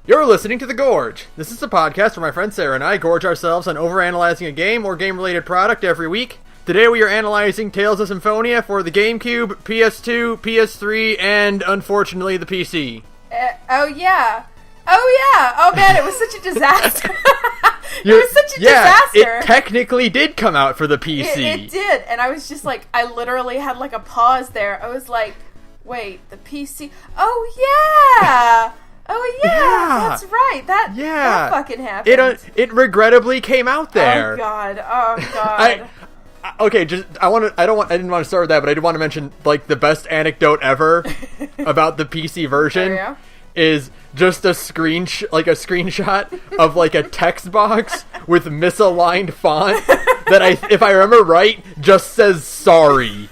You're listening to The Gorge. This is a podcast where my friend Sara and I gorge ourselves on overanalyzing a game or game-related product every week. Today we are analyzing Tales of Symphonia for the GameCube, PS2, PS3, and, unfortunately, the PC. Oh yeah. Oh man, it was such a disaster. It was such a disaster. It technically did come out for the PC. It did, and I was just like, I literally had like a pause there. I was like, wait, the PC? Oh yeah! Oh yeah, that's right. That fucking happened. It regrettably came out there. Oh god. Okay, I didn't want to start with that, but I did want to mention like the best anecdote ever about the PC version is just a screenshot of like a text box with misaligned font that if I remember right, just says sorry.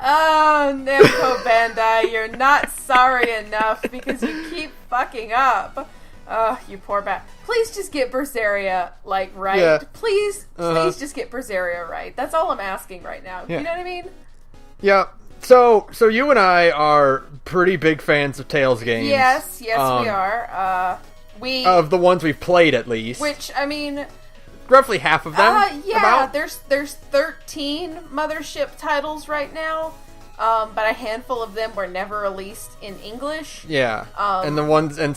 Oh, Namco-Bandai, you're not sorry enough because you keep fucking up. Oh, you poor bat. Please just get Presea, right. Yeah. Please just get Presea right. That's all I'm asking right now. Yeah. You know what I mean? Yeah. So you and I are pretty big fans of Tales games. Yes, we are. Of the ones we've played, at least. Which, I mean... Roughly half of them. Yeah, there's 13 Mothership titles right now, but a handful of them were never released in English. Yeah, and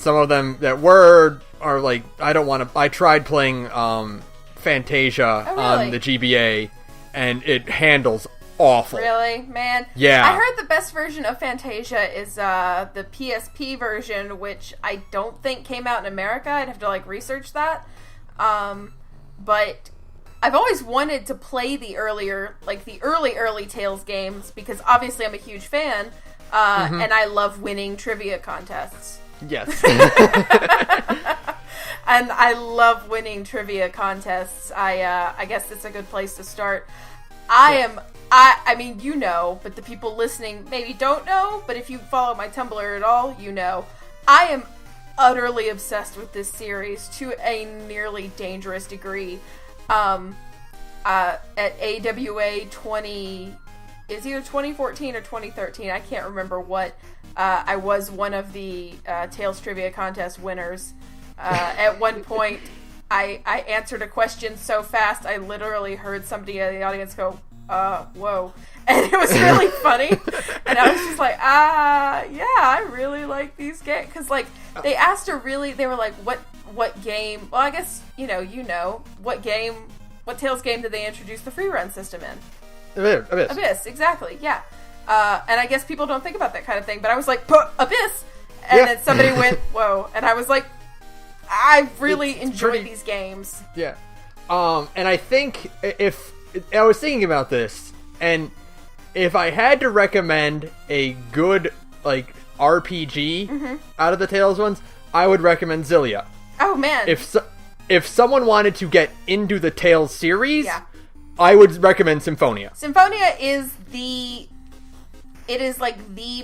some of them that were are like I tried playing Fantasia on the GBA, and it handles awful. Really, man? Yeah. I heard the best version of Fantasia is the PSP version, which I don't think came out in America. I'd have to research that. But I've always wanted to play the early Tales games because obviously I'm a huge fan, and I love winning trivia contests. Yes. And I love winning trivia contests. I guess it's a good place to start. I mean, you know, but the people listening maybe don't know, but if you follow my Tumblr at all, you know. I am utterly obsessed with this series to a nearly dangerous degree. At AWA 20... is either 2014 or 2013, I can't remember what. I was one of the Tales Trivia Contest winners. At one point, I answered a question so fast, I literally heard somebody in the audience go, whoa. And it was really funny. And I was just like, yeah, I really like these games. Because, they asked her they were like, what game, well, I guess, you know, what Tales game did they introduce the free run system in? Abyss, exactly, yeah. And I guess people don't think about that kind of thing, but I was like, Abyss! And then somebody went, whoa. And I was like, I really enjoy these games. Yeah. And I think I was thinking about this, and if I had to recommend a good, RPG out of the Tales ones, I would recommend Xillia. Oh, man. If someone wanted to get into the Tales series, I would recommend Symphonia. Symphonia is the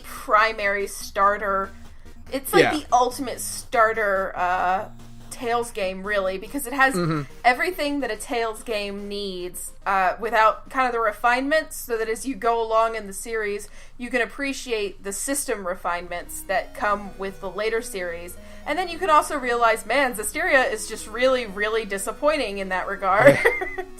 primary starter. It's the ultimate starter Tales game, really, because it has everything that a Tales game needs without kind of the refinements, so that as you go along in the series, you can appreciate the system refinements that come with the later series. And then you can also realize, man, Zestiria is just really, really disappointing in that regard.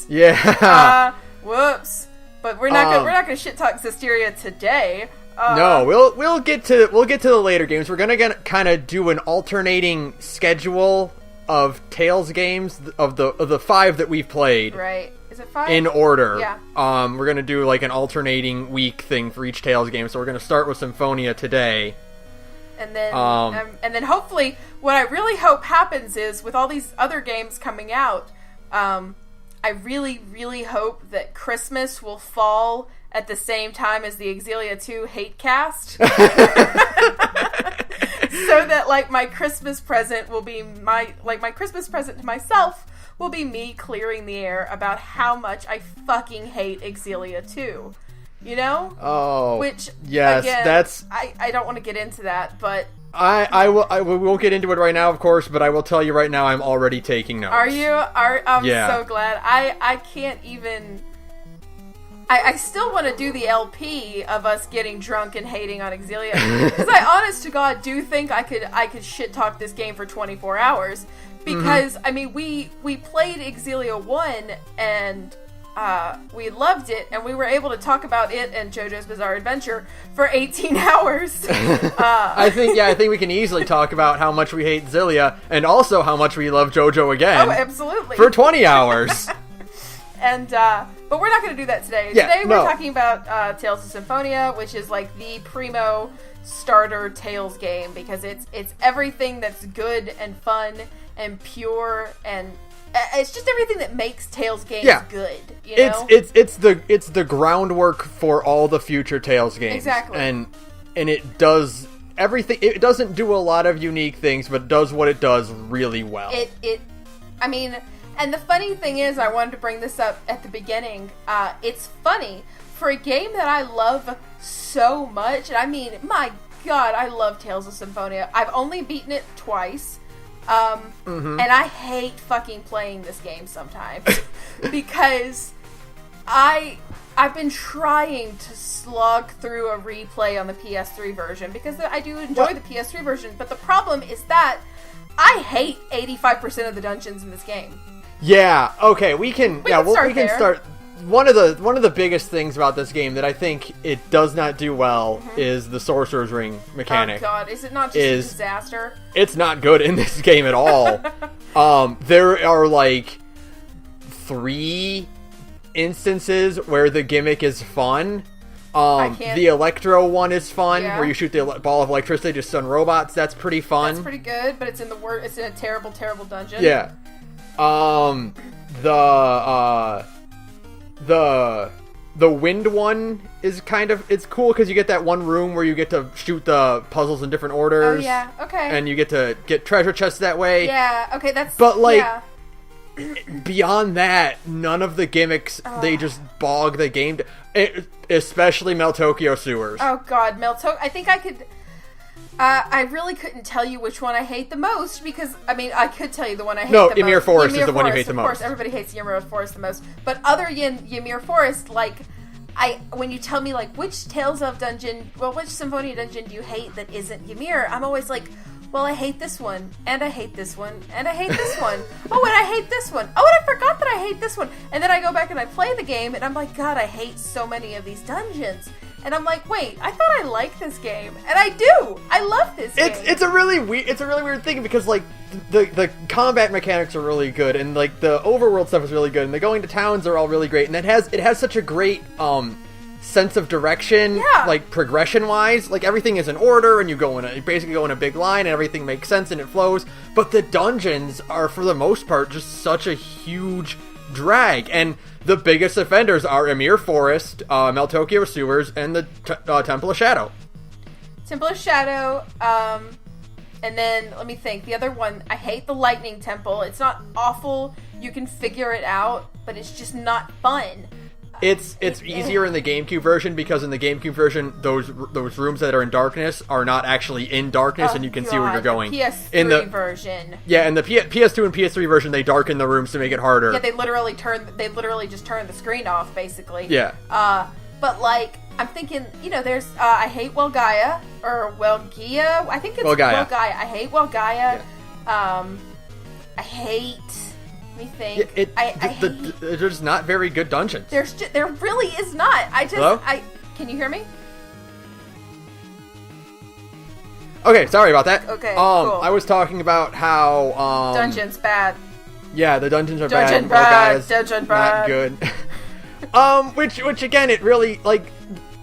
Yeah. Whoops. But we're not gonna shit talk Zestiria today. No, we'll get to the later games. We're gonna kind of do an alternating schedule of Tales games of the 5 that we've played. Right. Is it 5? In order. Yeah. We're gonna do an alternating week thing for each Tales game. So we're gonna start with Symphonia today. And then hopefully, what I really hope happens is, with all these other games coming out, I really, really hope that Christmas will fall at the same time as the Xillia 2 hate cast. So that, my Christmas present will be my Christmas present to myself will be me clearing the air about how much I fucking hate Xillia 2. You know? Oh. Which, yes, again, that's... I don't want to get into that, but... I won't get into it right now, of course, but I will tell you right now I'm already taking notes. Are you? I'm so glad. I can't even... I still want to do the LP of us getting drunk and hating on Exilia, because I, honest to God, do think I could shit talk this game for 24 hours. Because I mean, we played Exilia 1 and we loved it, and we were able to talk about it and JoJo's Bizarre Adventure for 18 hours. I think we can easily talk about how much we hate Xillia and also how much we love JoJo again. Oh, absolutely. For 20 hours. And but we're not going to do that today. Yeah, today we're talking about Tales of Symphonia, which is like the primo starter Tales game, because it's everything that's good and fun and pure, and it's just everything that makes Tales games good. You know? It's the groundwork for all the future Tales games. Exactly. And it does everything. It doesn't do a lot of unique things, but does what it does really well. I mean, and the funny thing is, I wanted to bring this up at the beginning. It's funny for a game that I love so much. And I mean, my God, I love Tales of Symphonia. I've only beaten it twice. And I hate fucking playing this game sometimes because I've been trying to slog through a replay on the PS3 version because I do enjoy the PS3 version, but the problem is that I hate 85% of the dungeons in this game. Yeah, okay, we can start. One of the biggest things about this game that I think it does not do well is the Sorcerer's Ring mechanic. Oh God, is it not just a disaster? It's not good in this game at all. There are like 3 instances where the gimmick is fun. The Electro one is fun, where you shoot the ball of electricity to stun robots. That's pretty fun. That's pretty good, but it's in a terrible, terrible dungeon. Yeah. The wind one is it's cool because you get that one room where you get to shoot the puzzles in different orders. Oh yeah, okay. And you get to get treasure chests that way. Yeah, okay, that's... But beyond that, none of the gimmicks, they just bog the game. Especially Meltokyo Sewers. Oh God, I think I could... I really couldn't tell you which one I hate the most, because, I mean, I could tell you the one I hate the most. Ymir Forest is the one you hate the most. Of course, everybody hates Ymir Forest the most. But other than Ymir Forest, like, when you tell me, like, which which Symphonia dungeon do you hate that isn't Ymir, I'm always like, well, I hate this one, and I hate this one, and I hate this one. Oh, and I hate this one. Oh, and I forgot that I hate this one. And then I go back and I play the game, and I'm like, God, I hate so many of these dungeons. And I'm like, wait, I thought I liked this game, and I do. I love this game. It's a really weird thing, because like the combat mechanics are really good, and like the overworld stuff is really good, and the going to towns are all really great, and it has such a great sense of direction, like progression wise. Like everything is in order, and you basically go in a big line, and everything makes sense and it flows. But the dungeons are, for the most part, just such a huge drag, and the biggest offenders are Ymir Forest, Meltokyo Sewers, and the Temple of Shadow. Temple of Shadow, and then, let me think, the other one, I hate the Lightning Temple. It's not awful, you can figure it out, but it's just not fun. It's easier in the GameCube version, because in the GameCube version, those rooms that are in darkness are not actually in darkness, and you can see where you're going. The PS3 version. Yeah, in the PS2 and PS3 version, they darken the rooms to make it harder. Yeah, they literally just turn the screen off, basically. Yeah. But like, I'm thinking, there's I hate Welgaia, or Welgia. I think it's Welgaia. I hate Welgaia. Yeah. I hate. Let me think. There's just not very good dungeons. There really is not. Hello? Can you hear me? Okay, sorry about that. Okay, cool. I was talking about how dungeons bad. Yeah, the dungeons are Dungeon bad. Dungeon bad. Not good. Which again, it really like,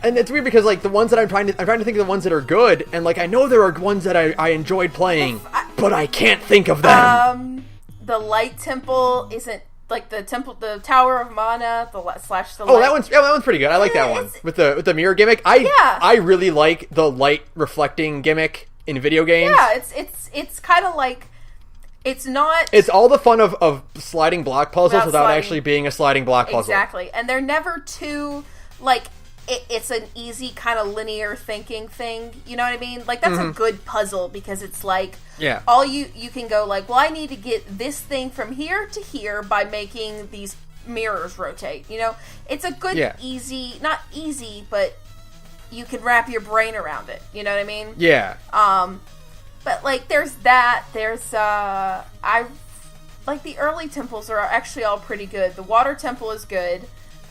and it's weird because like the ones that I'm trying to think of the ones that are good, and like I know there are ones that I enjoyed playing, but I can't think of them. The Light Temple isn't like the Tower of Mana, the light. That one's pretty good. I like that one with the mirror gimmick. I really like the light reflecting gimmick in video games. Yeah, it's kind of like, it's not. It's all the fun of sliding block puzzles without actually being a sliding block puzzle. Exactly, and they're never too like. It's an easy kind of linear thinking thing, you know what I mean? Like, that's a good puzzle, because it's like, all you can go like, well, I need to get this thing from here to here by making these mirrors rotate, you know? It's a good, Yeah. easy, not easy, but you can wrap your brain around it, you know what I mean? Yeah. But, like, there's that, there's, like, the early temples are actually all pretty good. The water temple is good.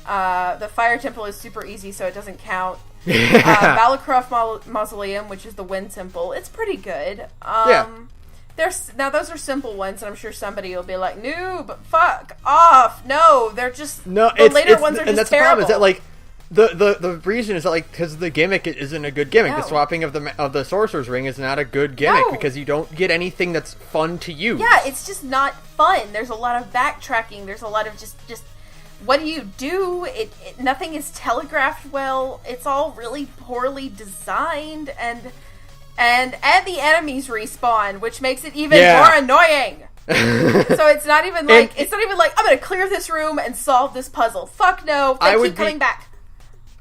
The fire temple is super easy, so it doesn't count. Balacroft Mausoleum, which is the wind temple, it's pretty good. Now those are simple ones, and I'm sure somebody will be like, "No, but fuck off!" No, they're just no. The later ones are and just that's terrible. The problem is that like the reason is that like because the gimmick isn't a good gimmick. No. The swapping of the sorcerer's ring is not a good gimmick No. because you don't get anything that's fun to use. Yeah, it's just not fun. There's a lot of backtracking. There's a lot of just what do you do? Nothing is telegraphed well. It's all really poorly designed, and the enemies respawn, which makes it even more annoying. So it's not even like I'm gonna clear this room and solve this puzzle. Fuck no, they keep coming back.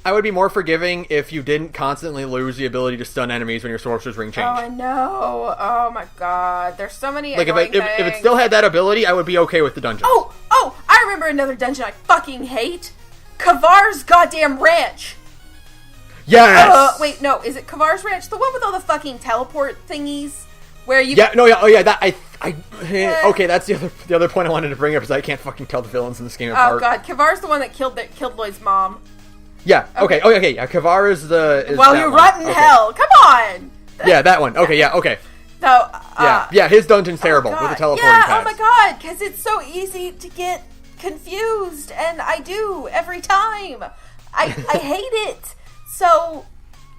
I would be more forgiving if you didn't constantly lose the ability to stun enemies when your sorcerer's ring changed. Oh, I know. Oh my god. There's so many like annoying things. If it still had that ability, I would be okay with the dungeon. Oh! I remember another dungeon I fucking hate. Kavar's goddamn ranch. Yes! Wait, no. Is it Kavar's ranch? The one with all the fucking teleport thingies? Where you... Yeah, no, yeah, oh yeah, that, okay, that's the other point I wanted to bring up, is I can't fucking tell the villains in this game apart. Oh god, Kavar's the one that killed Lloyd's mom. Yeah, okay, yeah, Kavar is the... Well, you rot in hell. Come on! Yeah, that one. Okay, yeah, okay. So, yeah, his dungeon's terrible with the teleporting pads. Oh my god, because it's so easy to get confused, and I do every time. I hate it. So,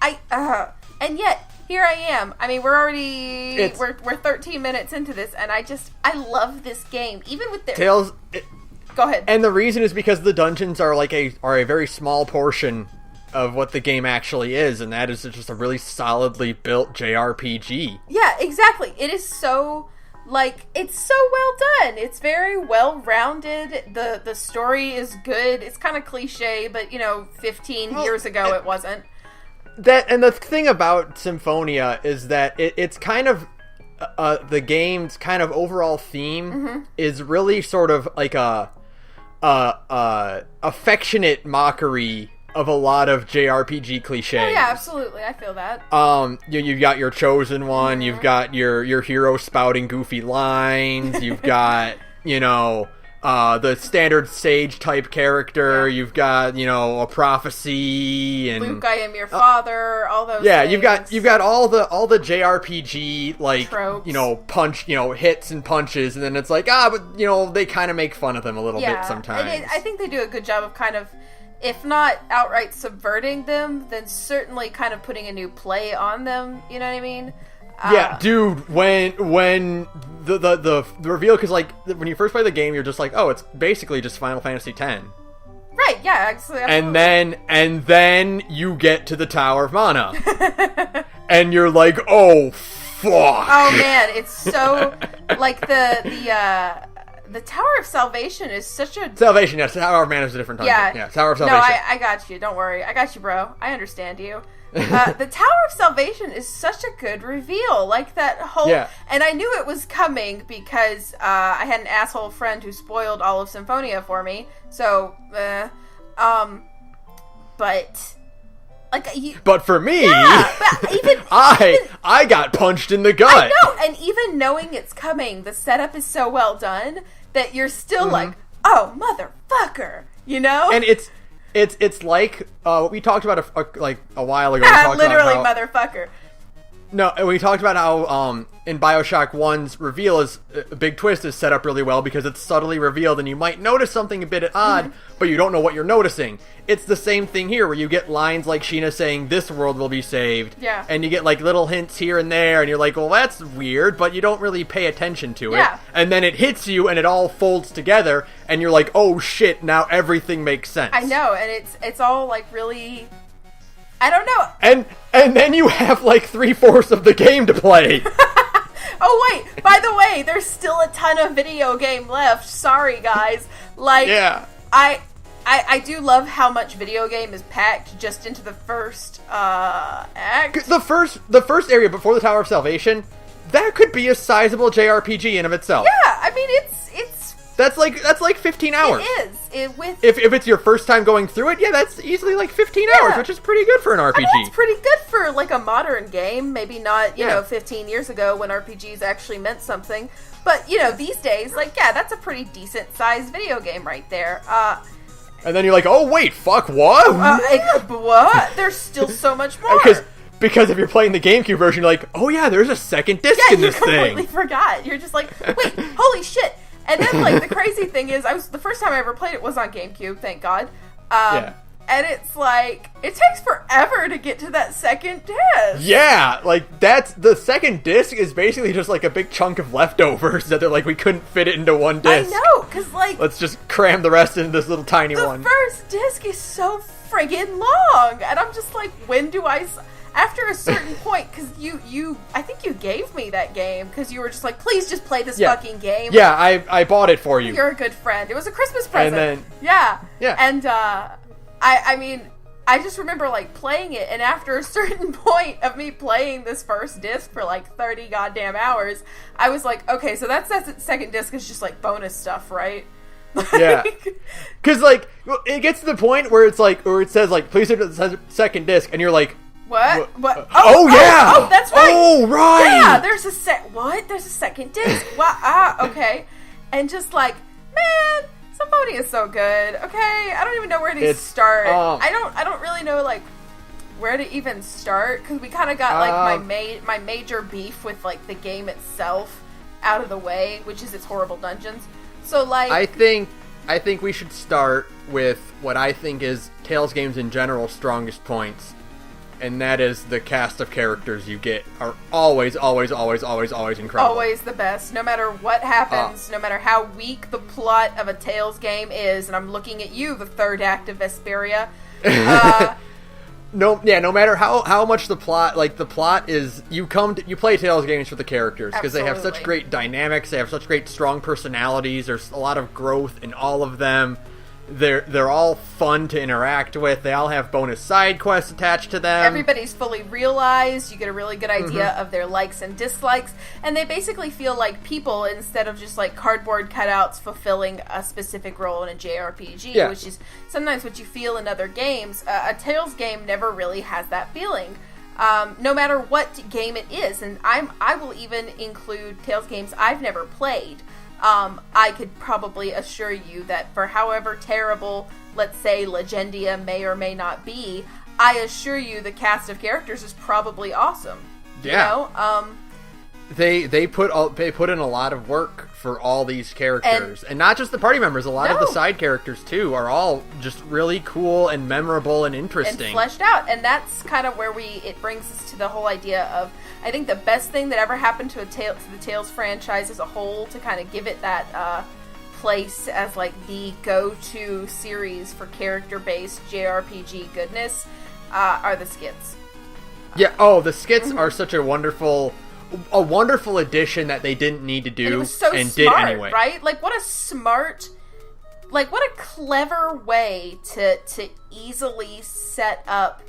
and yet, here I am. I mean, we're 13 minutes into this, and I love this game. Even with the... Tales... Go ahead. And the reason is because the dungeons are like a very small portion of what the game actually is, and that is just a really solidly built JRPG. Yeah, exactly. It is so, like, it's so well done. It's very well rounded. The story is good. It's kind of cliche, but 15 years ago it wasn't. And the thing about Symphonia is that it's kind of the game's kind of overall theme is really sort of like a affectionate mockery of a lot of JRPG cliches. Oh, yeah, absolutely. I feel that. You've got your chosen one, you've got your hero spouting goofy lines, you've got, the standard sage type character, you've got, a prophecy and Luke, I am your father, all those things. You've got all the JRPG like tropes. Punch, hits and punches, and then it's like, but they kind of make fun of them a little bit sometimes. I think they do a good job of kind of, if not outright subverting them, then certainly kind of putting a new play on them, you know what I mean? Yeah, dude, when the reveal, because like when you first play the game, you're just like, oh, it's basically just Final Fantasy X. Right, yeah, absolutely. And then you get to the Tower of Mana, and you're like, oh fuck. Oh man, it's so like the Tower of Salvation is such a... Salvation, yes. Tower of Mana is a different dungeon. Yeah, Tower of Salvation. No, I got you. Don't worry. I got you, bro. I understand you. The Tower of Salvation is such a good reveal. Like, that whole... Yeah. And I knew it was coming because I had an asshole friend who spoiled all of Symphonia for me. So, but... But for me, but even I got punched in the gut. I know, and even knowing it's coming, the setup is so well done that you're still like, oh, motherfucker, And it's like what we talked about a while ago. Literally, motherfucker. No, we talked about how in Bioshock 1's reveal is a big twist is set up really well because it's subtly revealed and you might notice something a bit odd, but you don't know what you're noticing. It's the same thing here where you get lines like Sheena saying this world will be saved. Yeah. And you get like little hints here and there and you're like, well, that's weird, but you don't really pay attention to it. Yeah. And then it hits you and it all folds together and you're like, oh shit, now everything makes sense. I know, and it's all like really... I don't know. And then you have like 3/4 of the game to play. Oh wait, by the way, there's still a ton of video game left. Sorry guys. Like, yeah. I do love how much video game is packed just into the first act. The first area before the Tower of Salvation, that could be a sizable JRPG in of itself. Yeah, I mean it's That's like 15 hours. It is. if it's your first time going through it, yeah, that's easily like 15 hours, which is pretty good for an RPG. I mean, it's pretty good for like a modern game. Maybe not, you know, 15 years ago when RPGs actually meant something. But, you know, these days, like, yeah, that's a pretty decent-sized video game right there. And then you're like, oh, wait, fuck, what? What? There's still so much more. Because if you're playing the GameCube version, you're like, oh, yeah, there's a second disc in this thing. Yeah, you completely forgot. You're just like, wait, holy shit. And then, like, the crazy thing is, the first time I ever played it was on GameCube, thank God. And it's like, it takes forever to get to that second disc. Yeah, like, the second disc is basically just like a big chunk of leftovers that they're like, we couldn't fit it into one disc. I know, because like... let's just cram the rest into this little tiny one. The first disc is so friggin' long. And I'm just like, when do I... After a certain point, because I think you gave me that game, because you were just like, please just play this fucking game. Yeah, I bought it for you. You're a good friend. It was a Christmas present. And then... Yeah. And, I mean, I just remember, like, playing it, and after a certain point of me playing this first disc for, like, 30 goddamn hours, I was like, okay, so that's second disc is just, like, bonus stuff, right? Yeah. Because, like, it gets to the point where it's, like, or it says, like, please hit the second disc, and you're like... What? Yeah! Oh, that's right! Oh, right! Yeah, there's a second disc? Wow, okay. And just, like, man... Symphonia is so good. Okay, I don't even know where to start. I don't really know like where to even start because we kind of got like my major beef with like the game itself out of the way, which is its horrible dungeons. So like I think we should start with what I think is Tales games in general strongest points. And that is the cast of characters you get are always incredible. Always the best. No matter what happens, no matter how weak the plot of a Tales game is, and I'm looking at you, the third act of Vesperia. No matter how much the plot is, you play Tales games for the characters because they have such great dynamics, they have such great strong personalities, there's a lot of growth in all of them. They're all fun to interact with. They all have bonus side quests attached to them. Everybody's fully realized. You get a really good idea of their likes and dislikes. And they basically feel like people instead of just like cardboard cutouts fulfilling a specific role in a JRPG, which is sometimes what you feel in other games. A Tales game never really has that feeling. No matter what game it is. And I will even include Tales games I've never played. I could probably assure you that for however terrible, let's say, Legendia may or may not be, I assure you the cast of characters is probably awesome. Yeah. You know? They put in a lot of work for all these characters. And not just the party members, a lot of the side characters, too, are all just really cool and memorable and interesting. And fleshed out. And that's kind of where it brings us to the whole idea of, I think the best thing that ever happened to the Tales franchise as a whole, to kind of give it that place as like the go-to series for character-based JRPG goodness, are the skits. Yeah, the skits are such a wonderful addition that they didn't need to do and it was so and smart, did anyway. Right? Like what a clever way to easily set up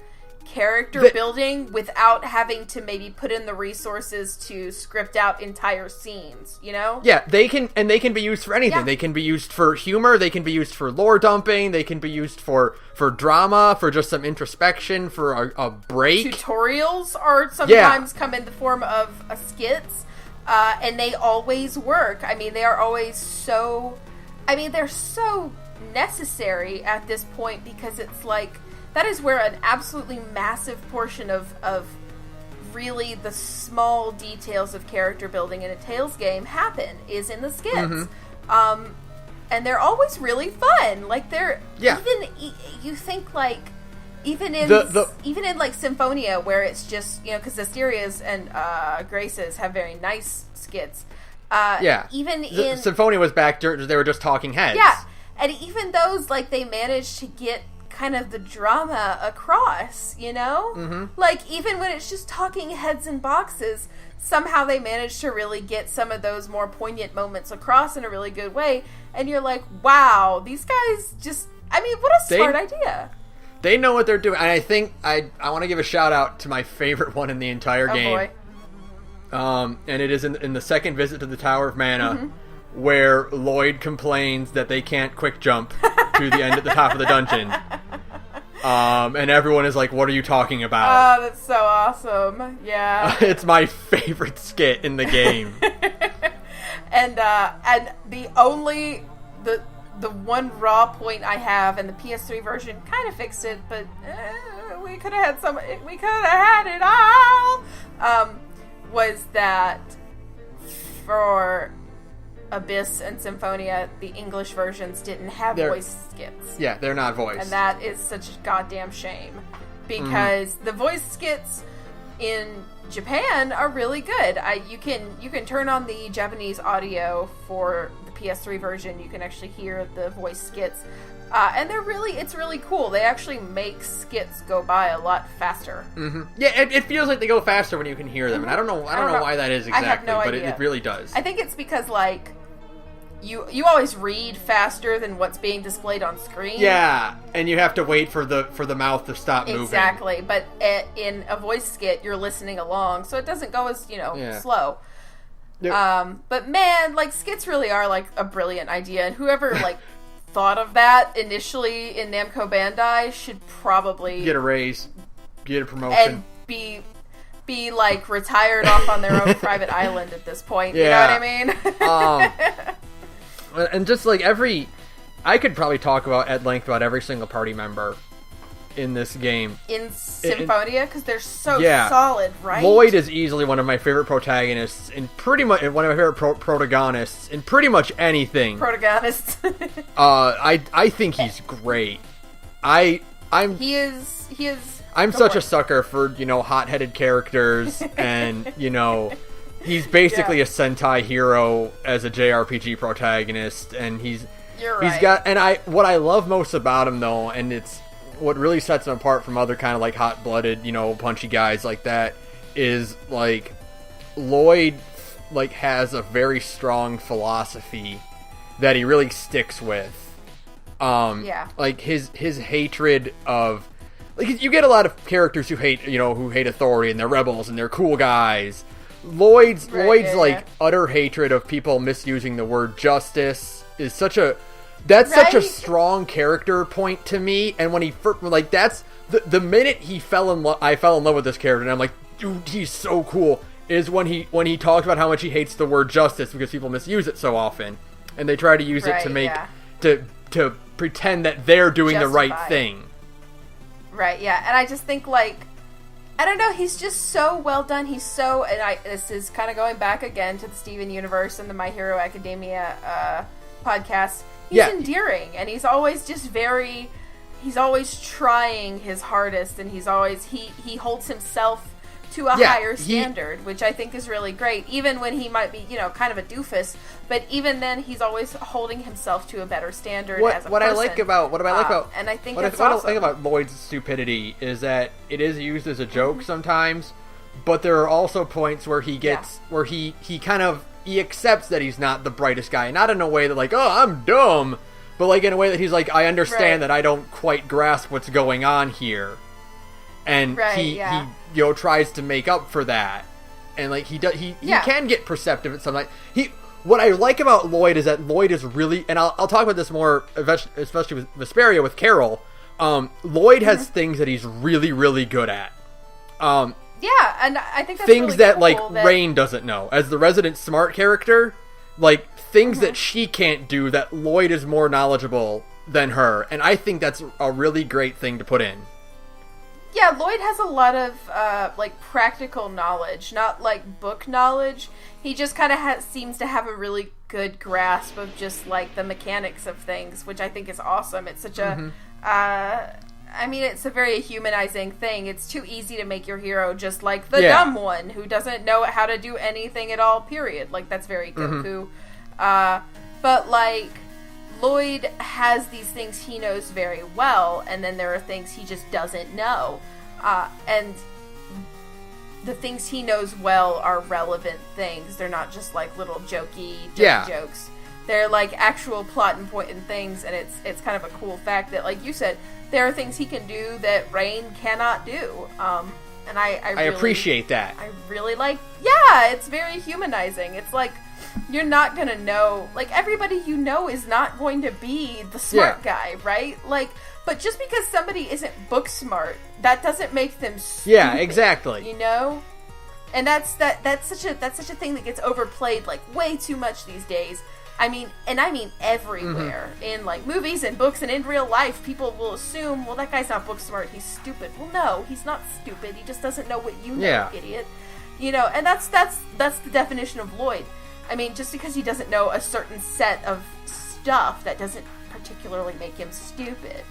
character building without having to maybe put in the resources to script out entire scenes, you know? Yeah, they can be used for anything. Yeah. They can be used for humor, they can be used for lore dumping, they can be used for drama, for just some introspection, for a break. Tutorials are sometimes come in the form of skits, and they always work. I mean, they are always they're so necessary at this point because it's like, that is where an absolutely massive portion of really the small details of character building in a Tales game happen, is in the skits. And they're always really fun. Like they're even you think like even in like Symphonia, where it's just, you know, because Asteria's and Grace's have very nice skits. Even in Symphonia was back, they were just talking heads. Yeah, and even those, like, they managed to get kind of the drama across, you know? Like, even when it's just talking heads and boxes, somehow they managed to really get some of those more poignant moments across in a really good way, and you're like, wow, these guys just, I mean, what a smart idea. They know what they're doing, and I think I want to give a shout out to my favorite one in the entire game. Boy. And it is in the second visit to the Tower of Mana, where Lloyd complains that they can't quick jump to the end at the top of the dungeon. And everyone is like, what are you talking about? Oh, that's so awesome. Yeah. It's my favorite skit in the game. And the one raw point I have, and the PS3 version kind of fixed it, but we could have had it all, was that for Abyss and Symphonia, the English versions didn't have voice skits. Yeah, they're not voiced. And that is such a goddamn shame. Because the voice skits in Japan are really good. You can turn on the Japanese audio for the PS3 version. You can actually hear the voice skits. And it's really cool. They actually make skits go by a lot faster. Mm-hmm. Yeah, it feels like they go faster when you can hear them. And I don't know why that is exactly, I have no but idea. It really does. I think it's because, like, you always read faster than what's being displayed on screen. Yeah, and you have to wait for the mouth to stop moving. Exactly, but in a voice skit, you're listening along, so it doesn't go as, slow. Yep. But man, like, skits really are, like, a brilliant idea, and whoever, like, thought of that initially in Namco-Bandai should probably get a raise, get a promotion, and be like retired off on their own private island at this point. Yeah. You know what I mean? And just like I could probably talk at length about every single party member in this game. In Symphonia, because they're so solid, right? Lloyd is easily one of my favorite protagonists in pretty much one of my favorite protagonists in pretty much anything. Protagonists. I think he's great. He is. I'm such a sucker for hot-headed characters, and he's basically a Sentai hero as a JRPG protagonist, and he's got. And what I love most about him though, and it's what really sets him apart from other kind of like hot-blooded, punchy guys like that, is like Lloyd like has a very strong philosophy that he really sticks with. Like his hatred of, like, you get a lot of characters who hate authority, and they're rebels and they're cool guys. Lloyd's utter hatred of people misusing the word justice is such a strong character point to me. And when that's the minute I fell in love with this character, and I'm like, dude, he's so cool, is when he talks about how much he hates the word justice because people misuse it so often, and they try to use it to make to pretend that they're doing the right thing. Right, yeah. And I just think, like, I don't know, he's just so well done. This is kind of going back again to the Steven Universe and the My Hero Academia podcast. He's endearing, and he's always he's always trying his hardest, and he holds himself to a higher standard, which I think is really great, even when he might be, kind of a doofus, but even then he's always holding himself to a better standard as a person. What I like about and I think what I like about Lloyd's stupidity is that it is used as a joke sometimes, but there are also points where he gets where he accepts that he's not the brightest guy, not in a way that like, oh, I'm dumb, but like in a way that he's like, I understand that I don't quite grasp what's going on here. And he tries to make up for that, and like he can get perceptive at some like what I like about Lloyd is that Lloyd is really, and I'll talk about this more, especially with Vesperia, with Carol. Lloyd has things that he's really, really good at. And I think that's things really that cool like Rain doesn't know as the resident smart character, like things that she can't do that Lloyd is more knowledgeable than her, and I think that's a really great thing to put in. Yeah, Lloyd has a lot of, like, practical knowledge, not, like, book knowledge. He just kind of seems to have a really good grasp of just, like, the mechanics of things, which I think is awesome. It's such a, it's a very humanizing thing. It's too easy to make your hero just, like, the dumb one who doesn't know how to do anything at all, period. Like, that's very Goku. But, like, Lloyd has these things he knows very well, and then there are things he just doesn't know. And the things he knows well are relevant things. They're not just like little jokey jokes. They're like actual plot and point and things, and it's kind of a cool fact that, like you said, there are things he can do that Rain cannot do. And I really appreciate that. I really like. Yeah, it's very humanizing. It's like you're not gonna know, like, everybody you know is not going to be the smart guy, right? Like, but just because somebody isn't book smart, that doesn't make them stupid. Yeah, exactly. You know? And that's such a thing that gets overplayed, like, way too much these days. I mean everywhere. In, like, movies and books and in real life, people will assume, well, that guy's not book smart, he's stupid. Well, no, he's not stupid. He just doesn't know what you know, idiot. You know, and that's the definition of Lloyd. I mean, just because he doesn't know a certain set of stuff, that doesn't particularly make him stupid.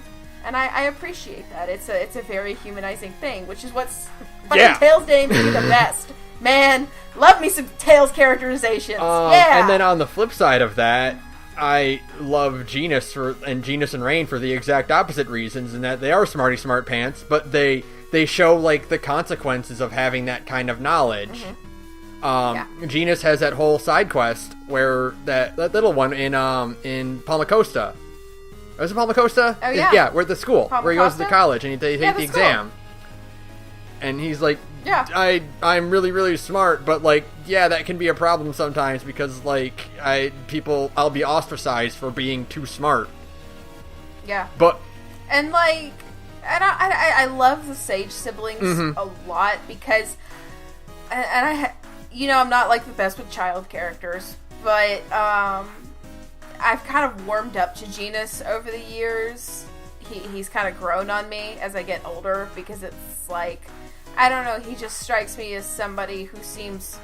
And I appreciate that. It's a very humanizing thing, which is what's fucking Tales games do the best. Man, love me some Tales characterizations. And then on the flip side of that, I love Genis and Rain for the exact opposite reasons, in that they are smarty smart pants, but they show, like, the consequences of having that kind of knowledge. Genis has that whole side quest where that little one in Palmacosta. Was it Palmacosta? Oh, yeah. Yeah, we're at the school where he goes to college and they take the exam. exam. And he's like, I'm really, really smart, but, like, that can be a problem sometimes because, like, I'll be ostracized for being too smart. Yeah. But... And, like, and I love the Sage siblings a lot because, and I'm not, like, the best with child characters, but, I've kind of warmed up to Genis over the years. He's kind of grown on me as I get older because it's like, I don't know, he just strikes me as somebody who seems...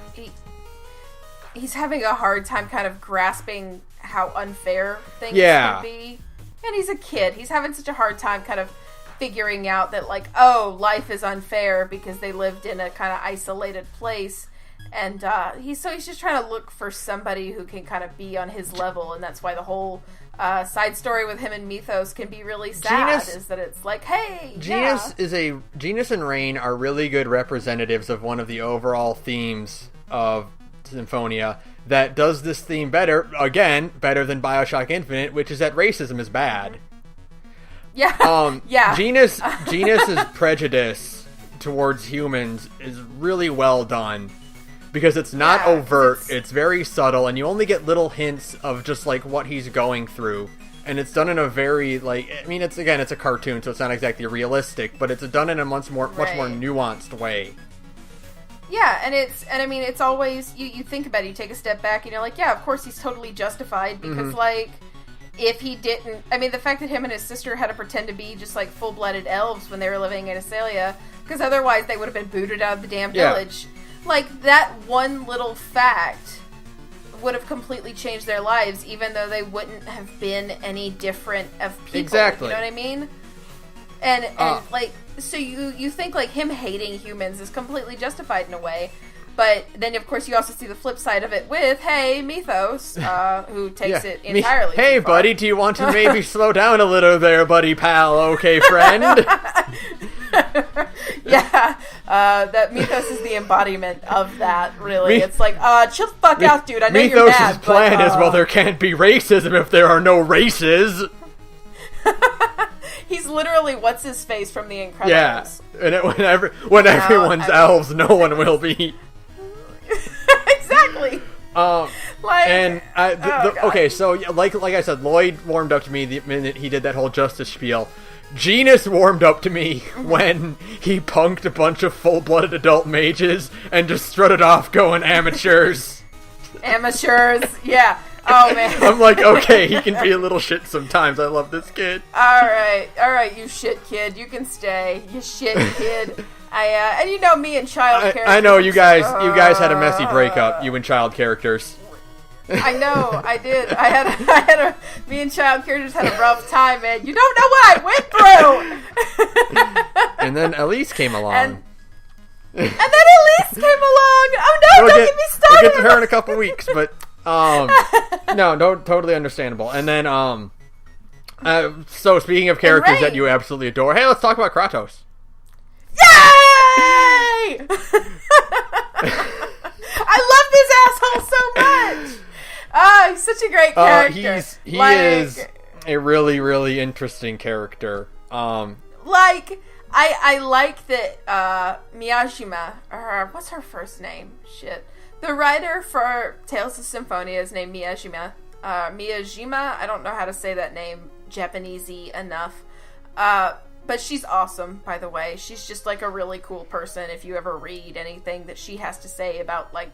He's having a hard time kind of grasping how unfair things can be. And he's a kid. He's having such a hard time kind of figuring out that, like, oh, life is unfair because they lived in a kind of isolated place. And he's just trying to look for somebody who can kind of be on his level, and that's why the whole side story with him and Mythos can be really sad. Is that it's like, hey, Genis and Rain are really good representatives of one of the overall themes of Symphonia that does this theme better than BioShock Infinite, which is that racism is bad. Genis's prejudice towards humans is really well done. Because it's not overt, it's very subtle, and you only get little hints of just, like, what he's going through. And it's done in a very, like, I mean, it's a cartoon, so it's not exactly realistic, but it's done in a much more nuanced way. Yeah, and it's always, you think about it, you take a step back, and you're like, yeah, of course he's totally justified, because, like, if he didn't, I mean, the fact that him and his sister had to pretend to be just, like, full-blooded elves when they were living in Acelia, because otherwise they would have been booted out of the damn village. Like, that one little fact would have completely changed their lives, even though they wouldn't have been any different of people. Exactly. You know what I mean? And like, so you think, like, him hating humans is completely justified in a way, but then, of course, you also see the flip side of it with, hey, Mythos, who takes it entirely Hey, buddy, do you want to maybe slow down a little there, buddy pal? Okay, friend? That Mythos is the embodiment of that, really. It's like, chill the fuck out, dude. I know you're mad. Mythos' plan is, well, there can't be racism if there are no races. He's literally what's-his-face from The Incredibles. Yeah, and when everyone's elves, no one will be. Exactly. Okay, so like I said, Lloyd warmed up to me the minute he did that whole justice spiel. Genis warmed up to me when he punked a bunch of full-blooded adult mages and just strutted off going amateurs. Amateurs, yeah. Oh, man. I'm like, okay, he can be a little shit sometimes. I love this kid. Alright, you shit kid. You can stay. You shit kid. And you know me and child characters. I know, you guys had a messy breakup, you and child characters. I know, I did. Me and child characters had a rough time, man. You don't know what I went through! And then Elise came along. And then Elise came along! Oh no, don't get me started! We'll get to her in a couple weeks, but, no, totally understandable. And then, so speaking of characters that you absolutely adore, hey, let's talk about Kratos. Yay! I love this asshole so much! Oh, he's such a great character. He is a really, really interesting character. I like that Miyajima, or what's her first name? Shit. The writer for Tales of Symphonia is named Miyajima. Miyajima, I don't know how to say that name Japanesey enough. But she's awesome, by the way. She's just, like, a really cool person if you ever read anything that she has to say about, like,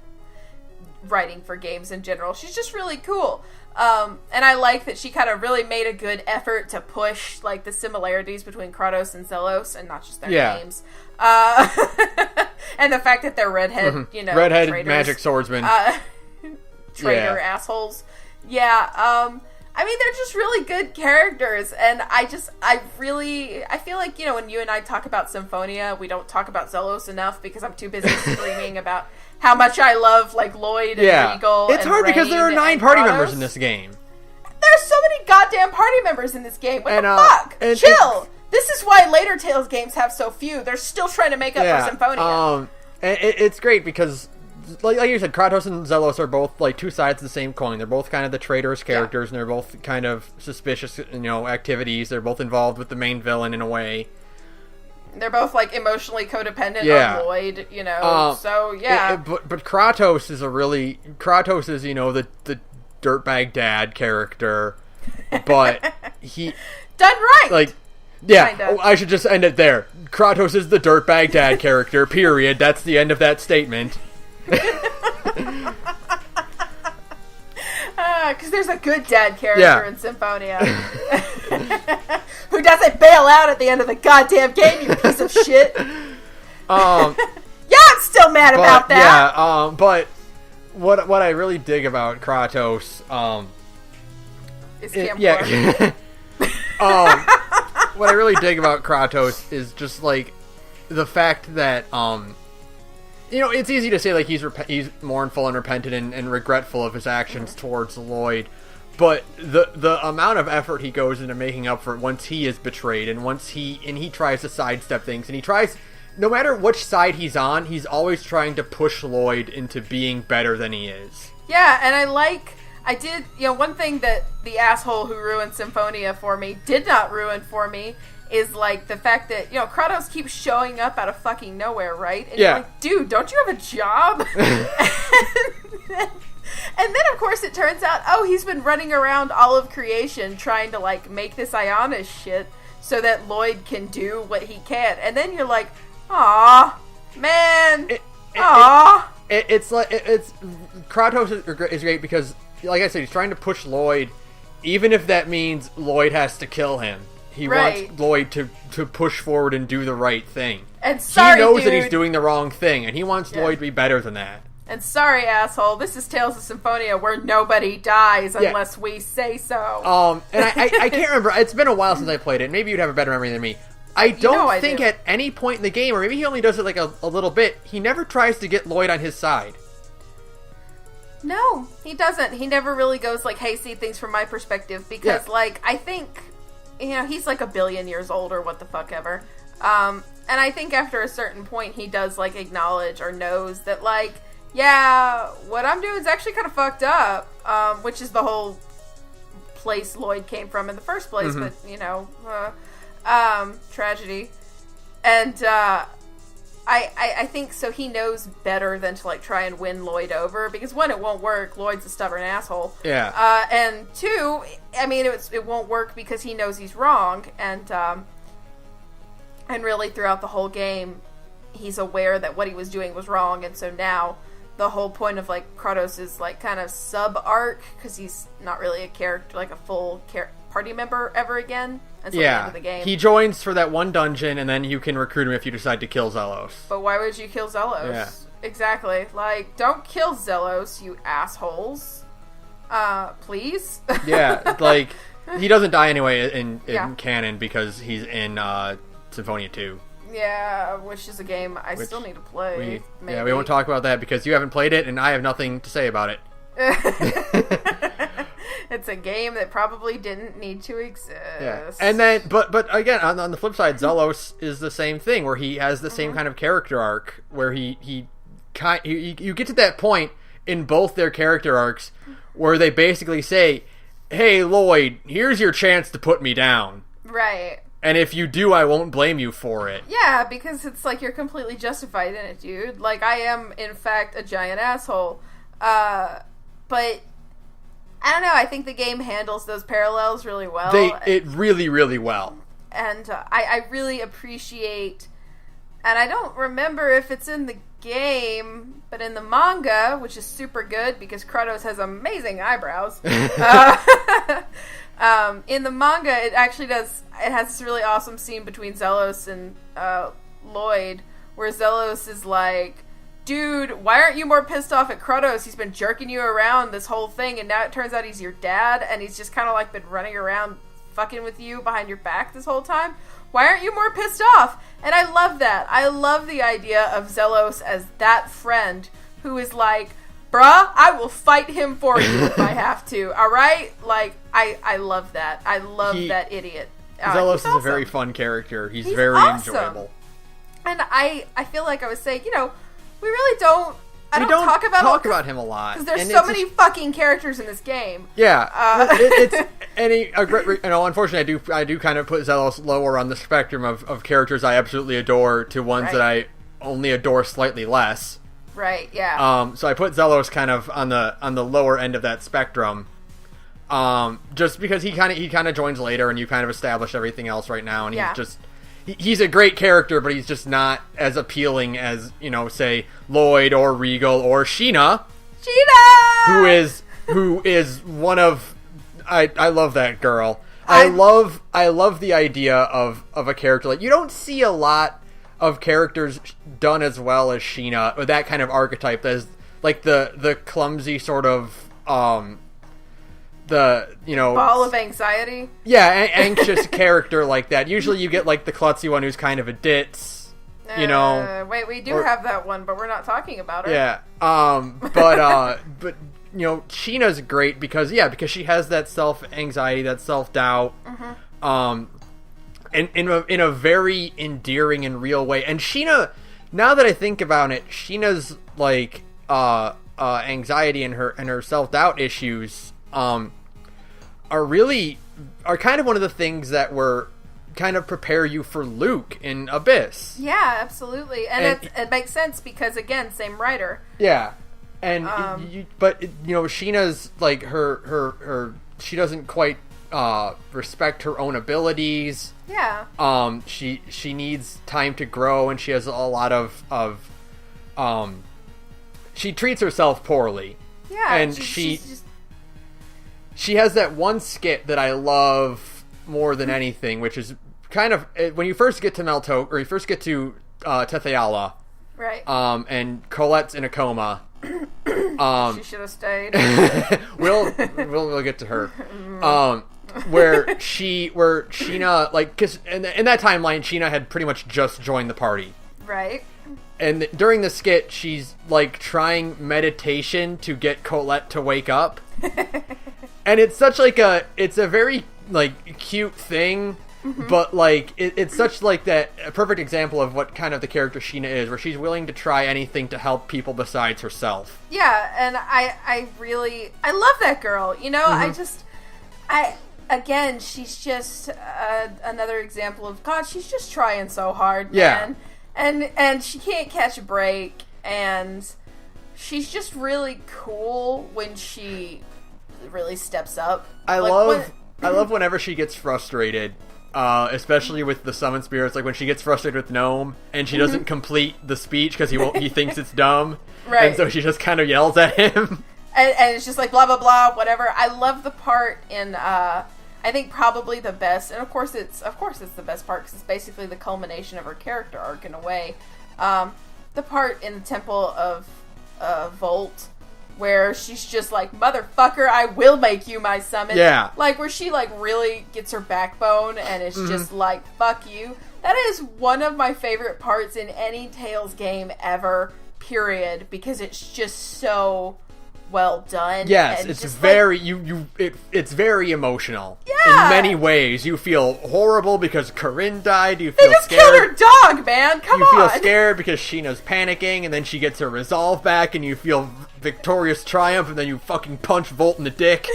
writing for games in general. She's just really cool. And I like that she kind of really made a good effort to push, like, the similarities between Kratos and Zelos, and not just their names. And the fact that they're redhead, you know, redheaded magic swordsmen. Traitor assholes. Yeah, I mean, they're just really good characters, and I feel like, you know, when you and I talk about Symphonia, we don't talk about Zelos enough because I'm too busy screaming about how much I love, like, Lloyd and Regal. It's hard because there are 9 party members in this game. There's so many goddamn party members in this game. What the fuck? Chill! This is why later Tales games have so few. They're still trying to make up for Symphonia. It's great because, like you said, Kratos and Zelos are both, like, two sides of the same coin. They're both kind of the traitorous characters, and they're both kind of suspicious, you know, activities. They're both involved with the main villain in a way. They're both, like, emotionally codependent on Lloyd, you know, but Kratos is, you know, the dirtbag dad character, but he... Done right! Like, I should just end it there. Kratos is the dirtbag dad character, period. That's the end of that statement. Because there's a good dad character in Symphonia. Who doesn't bail out at the end of the goddamn game, you piece of shit. I'm still mad about that. Yeah, but what I really dig about Kratos, is camcorder. What I really dig about Kratos is just, like, the fact that, you know, it's easy to say, like, he's mournful and repentant and regretful of his actions towards Lloyd, but the amount of effort he goes into making up for it once he is betrayed, and he tries to sidestep things, and he tries, no matter which side he's on, he's always trying to push Lloyd into being better than he is. Yeah, and one thing that the asshole who ruined Symphonia for me did not ruin for me is, like, the fact that, you know, Kratos keeps showing up out of fucking nowhere, right? And you're like, dude, don't you have a job? And then, of course, it turns out, he's been running around all of creation trying to, like, make this Ionis shit so that Lloyd can do what he can. And then you're like, aw, man, It's Kratos is great because, like I said, he's trying to push Lloyd, even if that means Lloyd has to kill him. He wants Lloyd to push forward and do the right thing. And sorry, he knows that he's doing the wrong thing, and he wants Lloyd to be better than that. And sorry, asshole, this is Tales of Symphonia where nobody dies unless we say so. And I can't remember. It's been a while since I played it. Maybe you'd have a better memory than me. I don't think at any point in the game, or maybe he only does it like a little bit, he never tries to get Lloyd on his side. No, he doesn't. He never really goes like, hey, see things from my perspective, because, like, I think, you know, he's like 1 billion years old or what the fuck ever. And I think after a certain point he does, like, acknowledge or knows that, like, yeah, what I'm doing is actually kind of fucked up, which is the whole place Lloyd came from in the first place, but, you know, tragedy. And, I think so he knows better than to, like, try and win Lloyd over, because one, it won't work. Lloyd's a stubborn asshole. Yeah. And two, I mean, it won't work because he knows he's wrong, and really throughout the whole game, he's aware that what he was doing was wrong, and so now the whole point of, like, Kratos is, like, kind of sub-arc, because he's not really a character, like, a full party member ever again until the end of the game. He joins for that one dungeon, and then you can recruit him if you decide to kill Zelos. But why would you kill Zelos? Yeah. Exactly. Like, don't kill Zelos, you assholes. Please? Yeah, like, he doesn't die anyway in canon because he's in Symphonia 2. Yeah, which is a game I still need to play. We won't talk about that because you haven't played it, and I have nothing to say about it. It's a game that probably didn't need to exist. Yeah. And then, but again, on the flip side, Zelos is the same thing, where he has the same kind of character arc, where you get to that point in both their character arcs where they basically say, hey, Lloyd, here's your chance to put me down. Right. And if you do, I won't blame you for it. Yeah, because it's like you're completely justified in it, dude. Like, I am, in fact, a giant asshole. But, I don't know, I think the game handles those parallels really well. It really, really well. And I really appreciate... And I don't remember if it's in the game, but in the manga, which is super good because Kratos has amazing eyebrows. In the manga, it actually does. It has this really awesome scene between Zelos and Lloyd, where Zelos is like, "Dude, why aren't you more pissed off at Kratos? He's been jerking you around this whole thing, and now it turns out he's your dad, and he's just kind of like been running around fucking with you behind your back this whole time. Why aren't you more pissed off?" And I love that. I love the idea of Zelos as that friend who is like, "Bruh, I will fight him for you if I have to." All right? Like, I love that. I love that idiot. Zelos is awesome. A very fun character. He's very awesome. Enjoyable. And I feel like I was saying, we really don't... We don't talk about him a lot because there's so many fucking characters in this game. Yeah, unfortunately, I do kind of put Zelos lower on the spectrum of characters I absolutely adore to ones that I only adore slightly less. Right. Yeah. So I put Zelos kind of on the lower end of that spectrum. Just because he kind of joins later, and you kind of establish everything else right now, and he's just. He's a great character, but he's just not as appealing as, say, Lloyd or Regal or Sheena! Who is one of... I love that girl. I love the idea of a character. Like, you don't see a lot of characters done as well as Sheena, or that kind of archetype. That is, like, the clumsy sort of... ball of anxiety. Yeah, anxious character like that. Usually you get like the klutzy one who's kind of a ditz, Wait, we do have that one, but we're not talking about her. Yeah. But Sheena's great because she has that self-anxiety, that self-doubt. Mm-hmm. And in a very endearing and real way. And Sheena, now that I think about it, Sheena's like anxiety and her self-doubt issues are kind of one of the things that were kind of prepare you for Luke in Abyss. Yeah, absolutely. And it makes sense because, again, same writer. Yeah. And but Sheena's like her she doesn't quite respect her own abilities. Yeah. She needs time to grow, and she has a lot of she treats herself poorly. Yeah. And she has that one skit that I love more than anything, which is kind of when you first get to Meltok, or you first get to Tetheala, right? And Colette's in a coma. She should have stayed. we'll get to her. Where Sheena, like, cause in that timeline, Sheena had pretty much just joined the party, right? And during the skit, she's like trying meditation to get Colette to wake up. And it's such like it's a very like cute thing, mm-hmm. but like it's such like a perfect example of what kind of the character Sheena is, where she's willing to try anything to help people besides herself. Yeah, and I love that girl. Mm-hmm. Again, she's just another example of God. She's just trying so hard, man. Yeah. And she can't catch a break, and she's just really cool when she really steps up. I love whenever she gets frustrated, especially with the summon spirits. Like when she gets frustrated with Gnome and she doesn't complete the speech because he thinks it's dumb, right? And so she just kind of yells at him, and it's just like blah blah blah, whatever. I love the part in I think probably the best, and of course it's the best part because it's basically the culmination of her character arc in a way. The part in the Temple of Volt, where she's just like, "Motherfucker, I will make you my summon." Yeah. Like, where she, like, really gets her backbone and is just like, "Fuck you." That is one of my favorite parts in any Tales game ever, period, because it's just so well done. Yes, it's very, like, it's very emotional. Yeah. In many ways. You feel horrible because Corinne died. You feel they just scared. killed her dog, man. Come on. You feel scared because Sheena's panicking, and then she gets her resolve back, and you feel victorious triumph, and then you fucking punch Volt in the dick.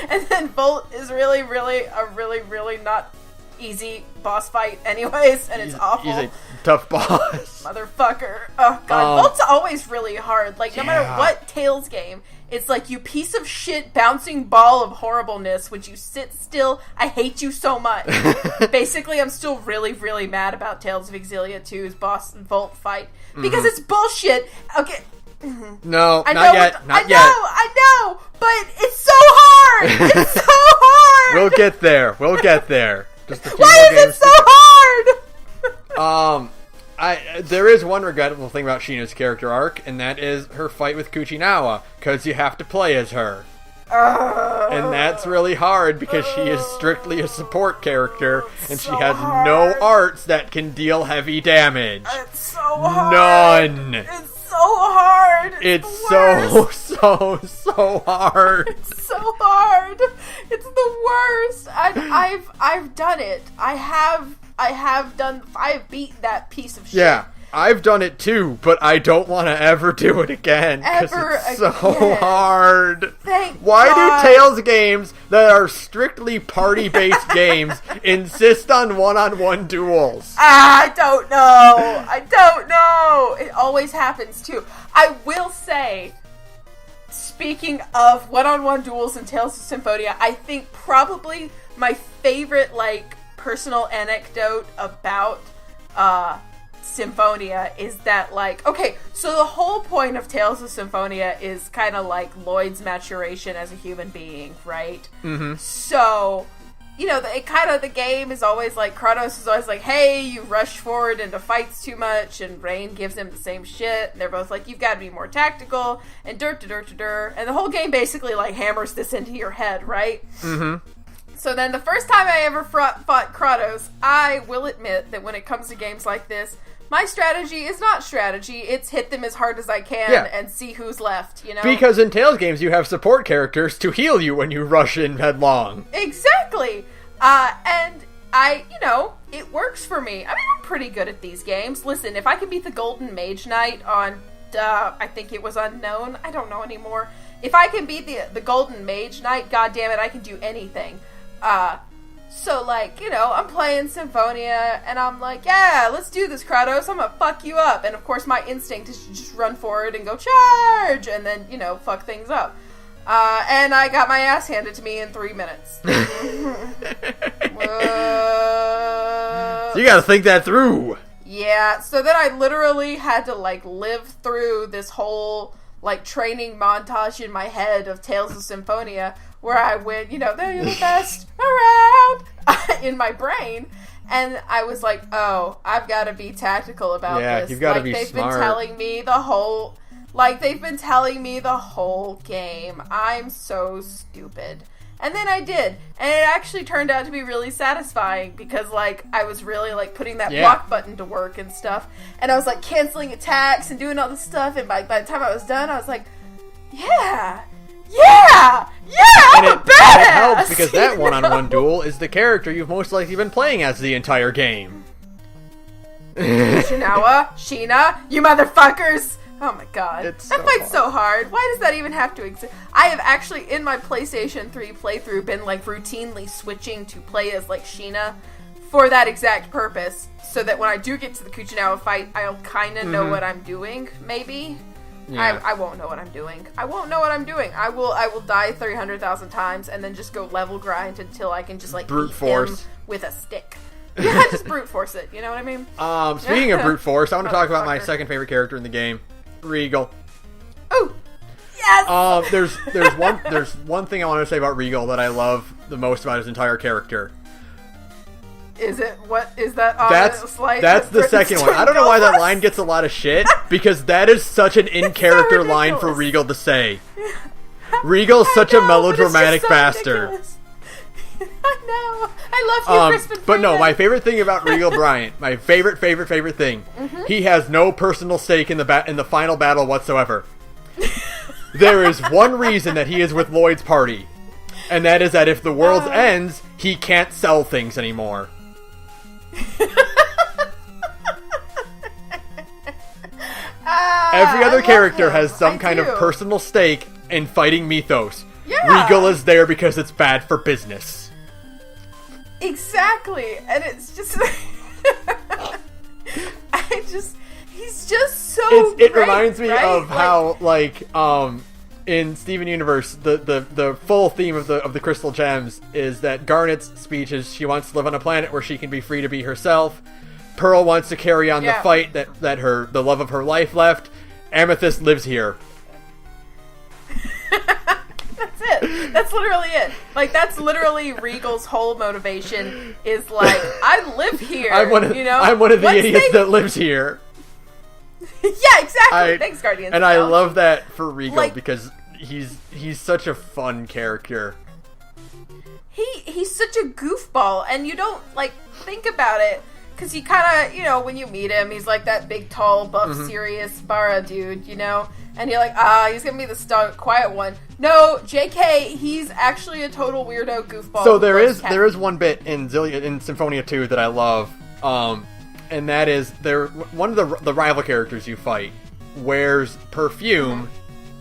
And then Volt is really, really not easy boss fight anyways, and it's awful. He's a tough boss. Motherfucker. Oh, God. Volt's always really hard. Like, no matter what Tales game, it's like, you piece of shit bouncing ball of horribleness, would you sit still? I hate you so much. Basically, I'm still really, really mad about Tales of Xillia 2's boss Volt fight, because it's bullshit. Okay. No, not yet. I know, but it's so hard. It's so hard. We'll get there. Just a few Why more is games it so hard? There is one regrettable thing about Sheena's character arc, and that is her fight with Kuchinawa, because you have to play as her. And that's really hard because she is strictly a support character, and she has no arts that can deal heavy damage. It's so hard. None. It's so hard. It's so hard. It's so hard. It's the worst. I've done it. I have beaten that piece of shit. Yeah, I've done it too, but I don't want to ever do it again because it's so hard. Why do Tales games that are strictly party-based games insist on one-on-one duels? I don't know. It always happens too. I will say, speaking of one-on-one duels in Tales of Symphonia, I think probably my favorite, personal anecdote about Symphonia is that, okay, so the whole point of Tales of Symphonia is kind of like Lloyd's maturation as a human being, right? Mm-hmm. So, the game is always Kratos is always hey, you rush forward into fights too much, and Rain gives him the same shit, and they're both you've got to be more tactical, and and the whole game basically hammers this into your head, right? Mm-hmm. So then the first time I ever fought Kratos, I will admit that when it comes to games like this, my strategy is not strategy. It's hit them as hard as I can and see who's left, Because in Tales games, you have support characters to heal you when you rush in headlong. Exactly. And it works for me. I mean, I'm pretty good at these games. Listen, if I can beat the Golden Mage Knight on, I think it was Unknown. I don't know anymore. If I can beat the Golden Mage Knight, goddammit, I can do anything. So I'm playing Symphonia, and I'm yeah, let's do this, Kratos, I'm gonna fuck you up. And of course my instinct is to just run forward and go charge, and then, fuck things up. And I got my ass handed to me in 3 minutes. So you gotta think that through. Yeah, so then I literally had to, live through this whole, training montage in my head of Tales of Symphonia, where I went, they're the best around, in my brain. And I was oh, I've got to be tactical about this. Yeah, you've got to be they've smart. Been telling me the whole game. I'm so stupid. And then I did. And it actually turned out to be really satisfying because, I was really, putting that block button to work and stuff. And I was, canceling attacks and doing all this stuff. And by the time I was done, I was yeah, I'm a badass! It helps because that one-on-one duel is the character you've most likely been playing as the entire game. Shinawa, Sheena, you motherfuckers! Oh my god. That fight's so hard. Why does that even have to exist? I have actually, in my PlayStation 3 playthrough, been, routinely switching to play as, Sheena for that exact purpose, so that when I do get to the Kuchinawa fight, I'll kind of know what I'm doing, maybe. Yeah. I won't know what I'm doing. I will die 300,000 times and then just go level grind until I can just brute beat force him with a stick. Yeah, just brute force it. You know what I mean? Speaking of brute force, I want to talk about my second favorite character in the game, Regal. Oh, yes. There's one thing I want to say about Regal that I love the most about his entire character. Is it? What is that? That's the second one. I don't know why that line gets a lot of shit, because that is such an in-character line for Regal to say. Regal's such a melodramatic bastard. Ridiculous. I know. I love you, Crispin. But no, my favorite thing about Regal Bryant, my favorite thing, he has no personal stake in the final battle whatsoever. There is one reason that he is with Lloyd's party, and that is that if the world ends, he can't sell things anymore. Every other character has some kind of personal stake in fighting Mythos. Yeah. Regal is there because it's bad for business. Exactly, and it's just, he's just so It great, reminds me right? of how, like, in Steven Universe, the full theme of the Crystal Gems is that Garnet's speech is she wants to live on a planet where she can be free to be herself. Pearl wants to carry on the fight that the love of her life left. Amethyst lives here. That's it. That's literally it. Like, that's literally Regal's whole motivation is like, I live here. I'm one of the idiots that lives here. Yeah, exactly. Thanks, Guardians. And I love that for Regal, because he's such a fun character. He's such a goofball, and you don't, like, think about it, because he kind of, when you meet him, he's like that big, tall, buff, serious Sara dude, and you're like, he's gonna be the quiet one. No, JK, he's actually a total weirdo goofball. So there is one bit in Symphonia 2 that I love, and that is one of the rival characters you fight wears perfume,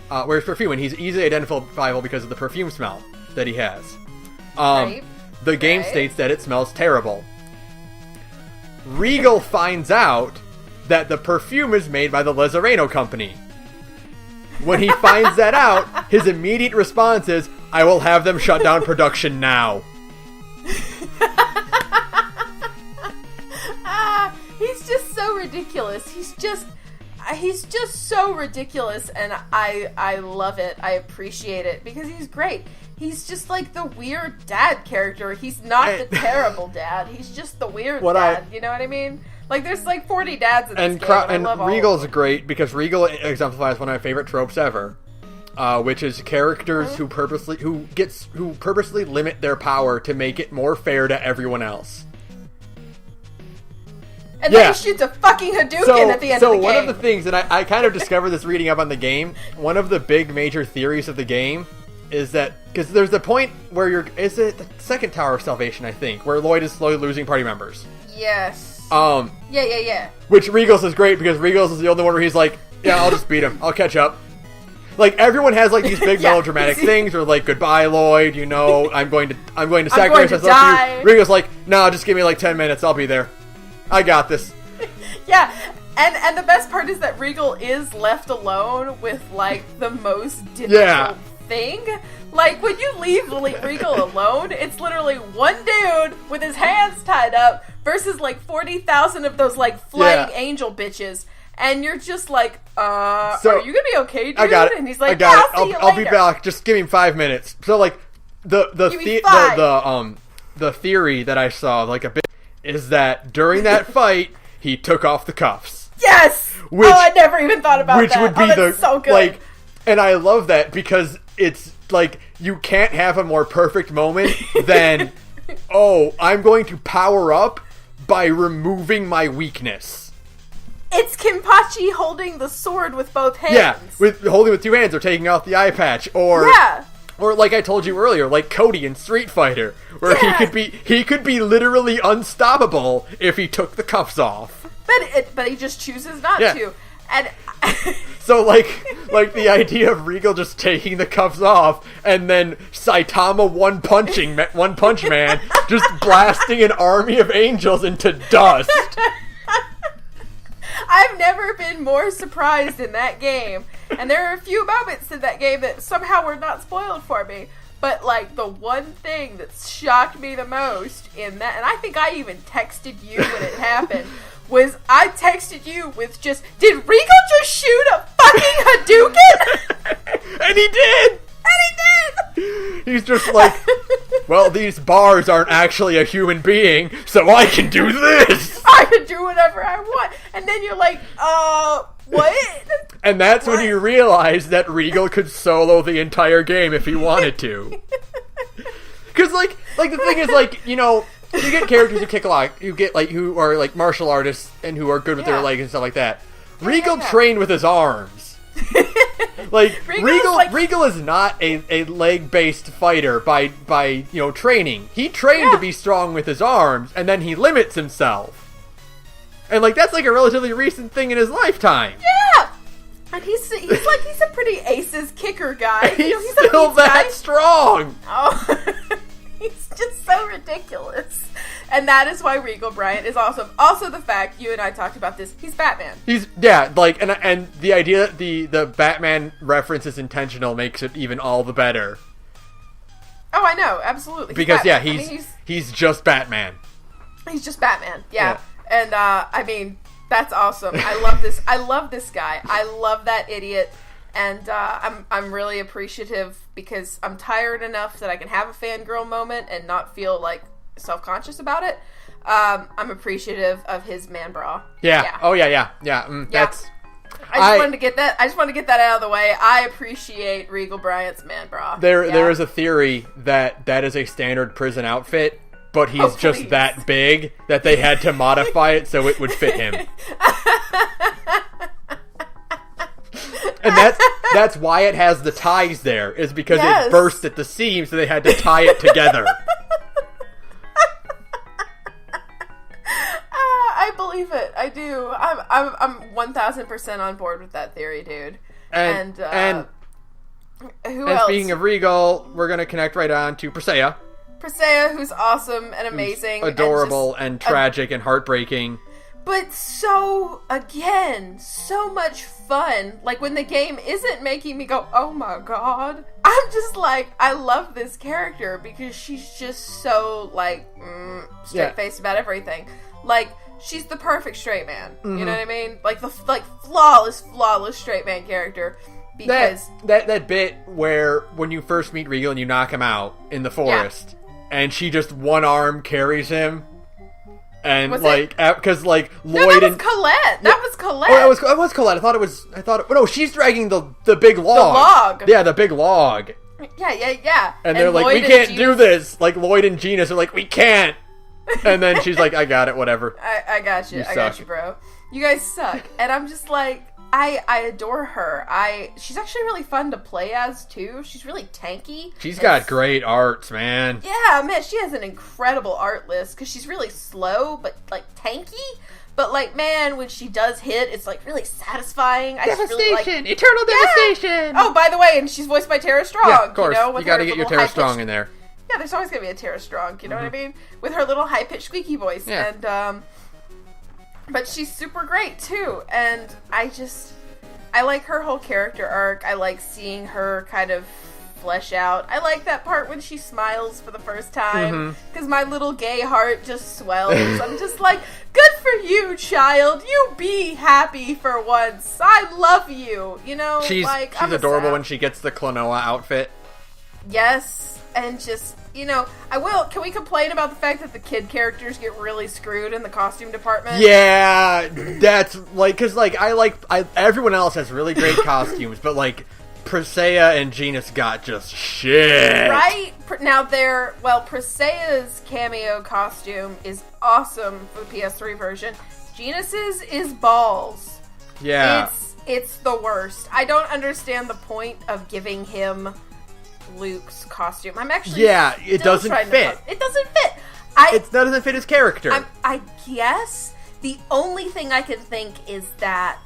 and he's easily identifiable because of the perfume smell that he has. The game states that it smells terrible. Regal finds out that the perfume is made by the Lazzareno company. When he finds that out, his immediate response is, I will have them shut down production now. He's just so ridiculous. He's just so ridiculous, and I love it. I appreciate it, because he's great. He's just like the weird dad character. He's not the terrible dad. He's just the weird dad. You know what I mean? Like, there's like 40 dads in this game, and I love Regal's great, because Regal exemplifies one of my favorite tropes ever, which is characters who purposely limit their power to make it more fair to everyone else. And then he shoots a fucking Hadouken at the end of the game. So one of the things, and I kind of discovered this reading up on the game, one of the big major theories of the game is that, because there's the point where is it the second Tower of Salvation, I think, where Lloyd is slowly losing party members. Yes. Yeah. Which Regal's is great, because Regal's is the only one where he's like, yeah, I'll just beat him. I'll catch up. Like, everyone has like these big melodramatic things, or like, goodbye, Lloyd, I'm going to sacrifice myself to you. Regal's like, no, just give me like 10 minutes, I'll be there. I got this. Yeah, and the best part is that Regal is left alone with, like, the most difficult thing. Like, when you leave Regal alone, it's literally one dude with his hands tied up versus, like, 40,000 of those, like, flying angel bitches. And you're just like, are you gonna be okay, dude? I got it. And he's like, I'll be back. Just give me 5 minutes. So, like, the theory that I saw, like, a bit, is that during that fight, he took off the cuffs. Yes! I never even thought about that. Which would be so good. Like, and I love that, because it's, like, you can't have a more perfect moment than, I'm going to power up by removing my weakness. It's Kenpachi holding the sword with both hands. Yeah, holding with two hands, or taking off the eye patch, or... Yeah. Or, like I told you earlier, like Cody in Street Fighter, where he could be literally unstoppable if he took the cuffs off. But he just chooses not to. And so, like the idea of Regal just taking the cuffs off, and then Saitama One Punch Man just blasting an army of angels into dust. I've never been more surprised in that game. And there are a few moments in that game that somehow were not spoiled for me. But, like, the one thing that shocked me the most in that, and I think I even texted you when it happened, was I texted you with just, did Regal just shoot a fucking Hadouken? And he did! He's just like, well, these bars aren't actually a human being, so I can do this! I can do whatever I want. And then you're like, what? And that's when you realize that Regal could solo the entire game if he wanted to. Because, like the thing is, like, you get characters who kick a lot, who are, like, martial artists and who are good with their legs and stuff like that. Regal trained with his arms. Like, Regal is not a leg-based fighter by training. He trained to be strong with his arms, and then he limits himself. And, like, that's, like, a relatively recent thing in his lifetime. Yeah! And he's a pretty aces kicker guy. He's still that strong! Oh, he's just so ridiculous. And that is why Regal Bryant is awesome. Also, the fact, you and I talked about this, he's Batman. And the idea that the Batman reference is intentional makes it even all the better. Oh, I know, absolutely. Because, he's just Batman. He's just Batman, yeah. And, I mean, that's awesome. I love this. I love this guy. I love that idiot. And I'm really appreciative because I'm tired enough that I can have a fangirl moment and not feel, like, self-conscious about it. I'm appreciative of his man bra. Yeah. Oh, yeah. That's... I just wanted to get that out of the way. I appreciate Regal Bryant's man bra. There is a theory that is a standard prison outfit, but he's just that big that they had to modify it so it would fit him. And that's why it has the ties there, is because it burst at the seams, so they had to tie it together. I believe it. I do. I'm 1000% on board with that theory, dude. And who else? Speaking of Regal, we're gonna connect right on to Presea. Presea, who's awesome and amazing, who's adorable and tragic and heartbreaking. But so much fun. Like, when the game isn't making me go, oh my god, I'm just like, I love this character because she's just so, like, straight-faced about everything. Like, she's the perfect straight man. Mm-hmm. You know what I mean? Like, the flawless straight man character. Because that bit where when you first meet Regal and you knock him out in the forest, and she just one arm carries him. And because Lloyd that was Colette. That was Colette. Oh, it was Colette. I thought. No, she's dragging the big log. The log. Yeah, the big log. Yeah. And they're like, we can't do this. Like Lloyd and Genus are like, we can't. And then she's like, I got it. Whatever. I got you. I got you, bro. You guys suck. And I'm just like, I adore her. She's actually really fun to play as too. She's really tanky. She's got great arts, man. Yeah, man, she has an incredible art list because she's really slow but like tanky. But like, man, when she does hit, it's like really satisfying. Devastation, eternal devastation. Oh, by the way, and she's voiced by Tara Strong. Yeah, of course. You know, you got to get your Tara Strong in there. Yeah, there's always gonna be a Tara Strong. You know what I mean? With her little high pitched squeaky voice, and but she's super great, too. And I like her whole character arc. I like seeing her kind of flesh out. I like that part when she smiles for the first time. Because my little gay heart just swells. I'm just like, good for you, child. You be happy for once. I love you. You know? She's adorable when she gets the Klonoa outfit. Yes. And just, you know, can we complain about the fact that the kid characters get really screwed in the costume department? Yeah, that's, like, because, like, everyone else has really great costumes, but, like, Presea and Genus got just shit. Right? Now, Presea's cameo costume is awesome for the PS3 version. Genus's is balls. Yeah. It's the worst. I don't understand the point of giving him Luke's costume. I'm actually it doesn't fit. It doesn't fit. It doesn't fit his character. I guess the only thing I can think is that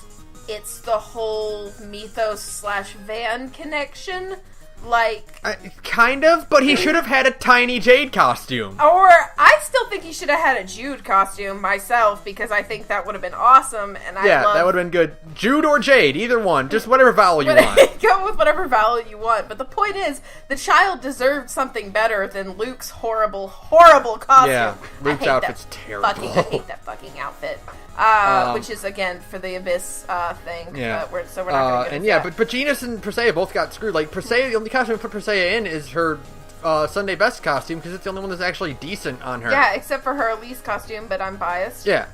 it's the whole Mythos/Van connection. Like, kind of, but he should have had a tiny Jade costume. Or I still think he should have had a Jude costume myself because I think that would have been awesome. And that would have been good. Jude or Jade, either one, just whatever vowel you want. Go with whatever vowel you want. But the point is, the child deserved something better than Luke's horrible costume. Yeah, Luke's outfit's terrible. I hate that fucking outfit. Which is, again, for the Abyss thing. Yeah. So we're not going to get into that. But Genus and Presea both got screwed. Like, Presea, the only costume we put Presea in is her Sunday Best costume, because it's the only one that's actually decent on her. Yeah, except for her Elise costume, but I'm biased. Yeah.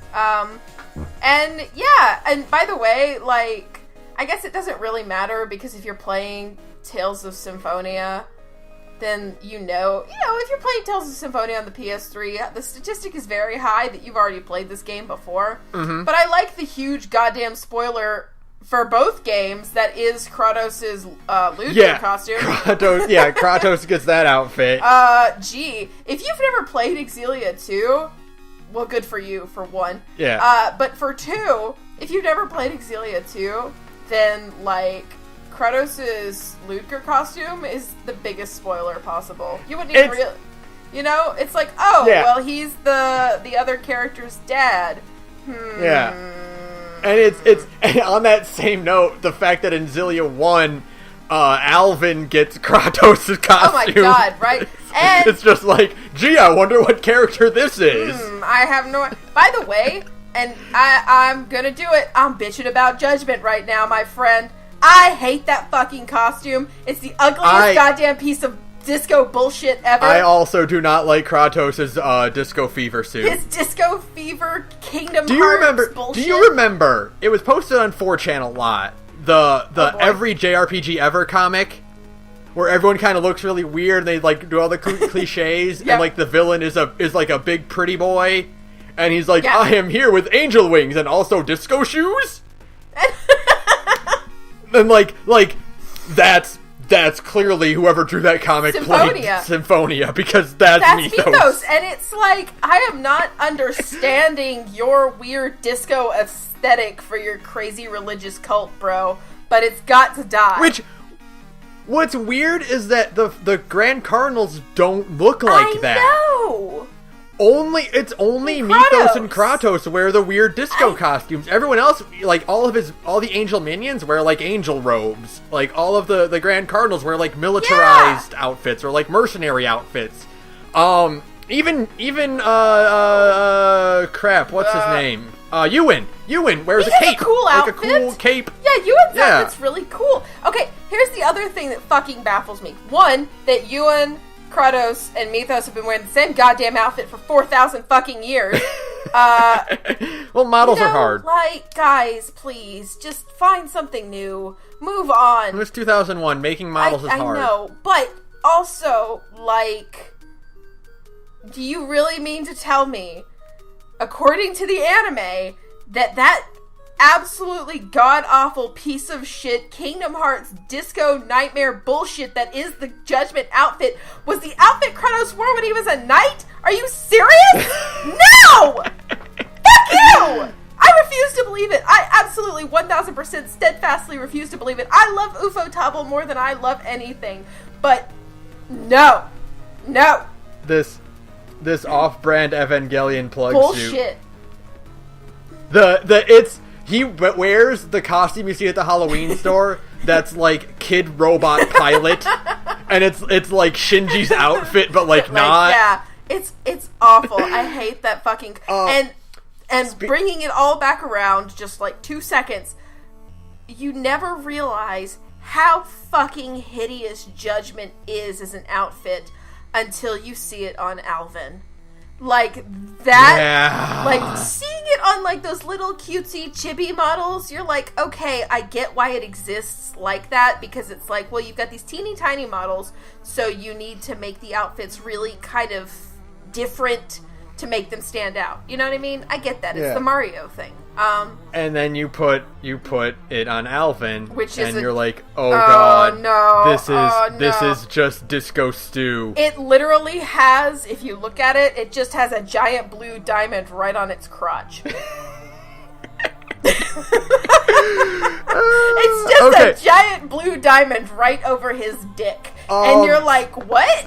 And by the way, like, I guess it doesn't really matter, because if you're playing Tales of Symphonia, then if you're playing Tales of Symphonia on the PS3, the statistic is very high that you've already played this game before. Mm-hmm. But I like the huge goddamn spoiler for both games that is Kratos' Ludwig costume. Kratos gets that outfit. If you've never played Exilia 2, well, good for you, for one. Yeah. But for two, if you've never played Exilia 2, then, like, Kratos' Ludger costume is the biggest spoiler possible. You wouldn't even You know, it's like, oh, well, he's the other character's dad. Yeah. And it's and on that same note, the fact that in Xillia 1, Alvin gets Kratos' costume. Oh my god, right? And it's just like, gee, I wonder what character this is. I have no... By the way, and I'm gonna do it, I'm bitching about Judgment right now, my friend. I hate that fucking costume. It's the ugliest goddamn piece of disco bullshit ever. I also do not like Kratos' Disco Fever suit. His Disco Fever Kingdom Hearts bullshit. Do you remember? It was posted on 4chan a lot. The every JRPG ever comic, where everyone kind of looks really weird. And they like do all the cliches, and like the villain is like a big pretty boy, and he's like, I am here with angel wings and also disco shoes. And like that's clearly whoever drew that comic played Symphonia, because that's Mythos. And it's like, I am not understanding your weird disco aesthetic for your crazy religious cult, bro, but it's got to die. What's weird is that the Grand Cardinals don't look like that. I know! It's only Mythos and Kratos wear the weird disco costumes. Everyone else, like all the angel minions wear like angel robes. Like all of the Grand Cardinals wear like militarized outfits or like mercenary outfits. Even crap, what's his name? Ewan wears a cape. A cool outfit. Like a cool cape. Yeah, Ewan's outfit's really cool. Okay, here's the other thing that fucking baffles me. One, that Ewan, Kratos, and Mythos have been wearing the same goddamn outfit for 4,000 fucking years. Well, models are hard. Like, guys, please, just find something new. Move on. It was 2001. Making models is hard. I know, but also, like, do you really mean to tell me, according to the anime, that absolutely god-awful piece of shit Kingdom Hearts disco nightmare bullshit that is the Judgment outfit was the outfit Kratos wore when he was a knight? Are you serious? No! Fuck you! I refuse to believe it. I absolutely 1000% steadfastly refuse to believe it. I love Ufotable more than I love anything. But no. This off-brand Evangelion plug bullshit. Suit. He wears the costume you see at the Halloween store that's like Kid Robot Pilot, and it's like Shinji's outfit, but like not. Yeah, it's awful. I hate that fucking and bringing it all back around just like 2 seconds. You never realize how fucking hideous Judgment is as an outfit until you see it on Alvin. Like, that, like, seeing it on, like, those little cutesy chibi models, you're like, okay, I get why it exists like that, because it's like, well, you've got these teeny tiny models, so you need to make the outfits really kind of different to make them stand out. You know what I mean? I get that. It's the Mario thing. And then you put it on Alvin, and you're like, oh god, no, this is just disco stew. It literally has, if you look at it, it just has a giant blue diamond right on its crotch. It's just a giant blue diamond right over his dick, and you're like, what?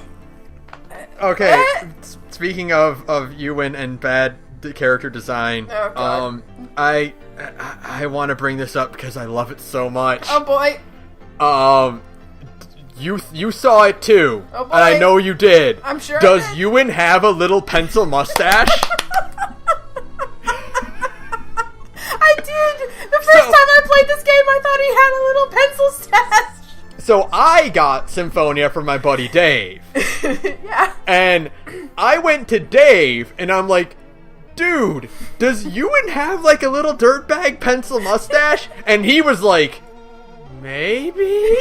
Okay, what? Speaking of Ewan and bad character design, I want to bring this up because I love it so much. Oh boy. You saw it too. Oh boy. And I know you did. I'm sure. Does Ewan have a little pencil mustache? I did. The first time I played this game, I thought he had a little pencil stash. So I got Symphonia from my buddy Dave. Yeah. And I went to Dave, and I'm like, dude, does Ewan have like a little dirtbag pencil mustache? And he was like, maybe?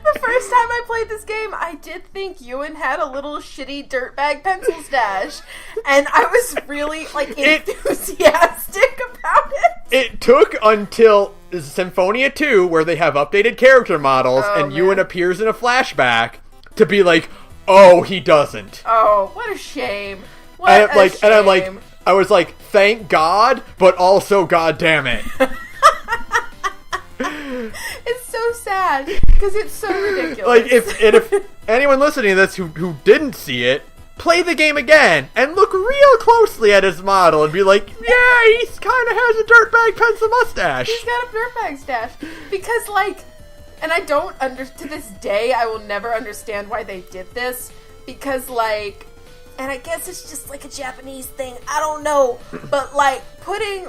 The first time I played this game, I did think Ewan had a little shitty dirtbag pencil stash. And I was really, like, enthusiastic about it. It took until Symphonia 2, where they have updated character models, and Ewan appears in a flashback, to be like, oh, he doesn't. Oh, what a shame. And I was like, thank God, but also, god damn it. It's so sad because it's so ridiculous. Like, if anyone listening to this who didn't see it, play the game again and look real closely at his model and be like, yeah, he kind of has a dirtbag pencil mustache. He's got a dirtbag stash. Because, like, and I don't to this day, I will never understand why they did this. Because, like, and I guess it's just like a Japanese thing, I don't know. But, like, putting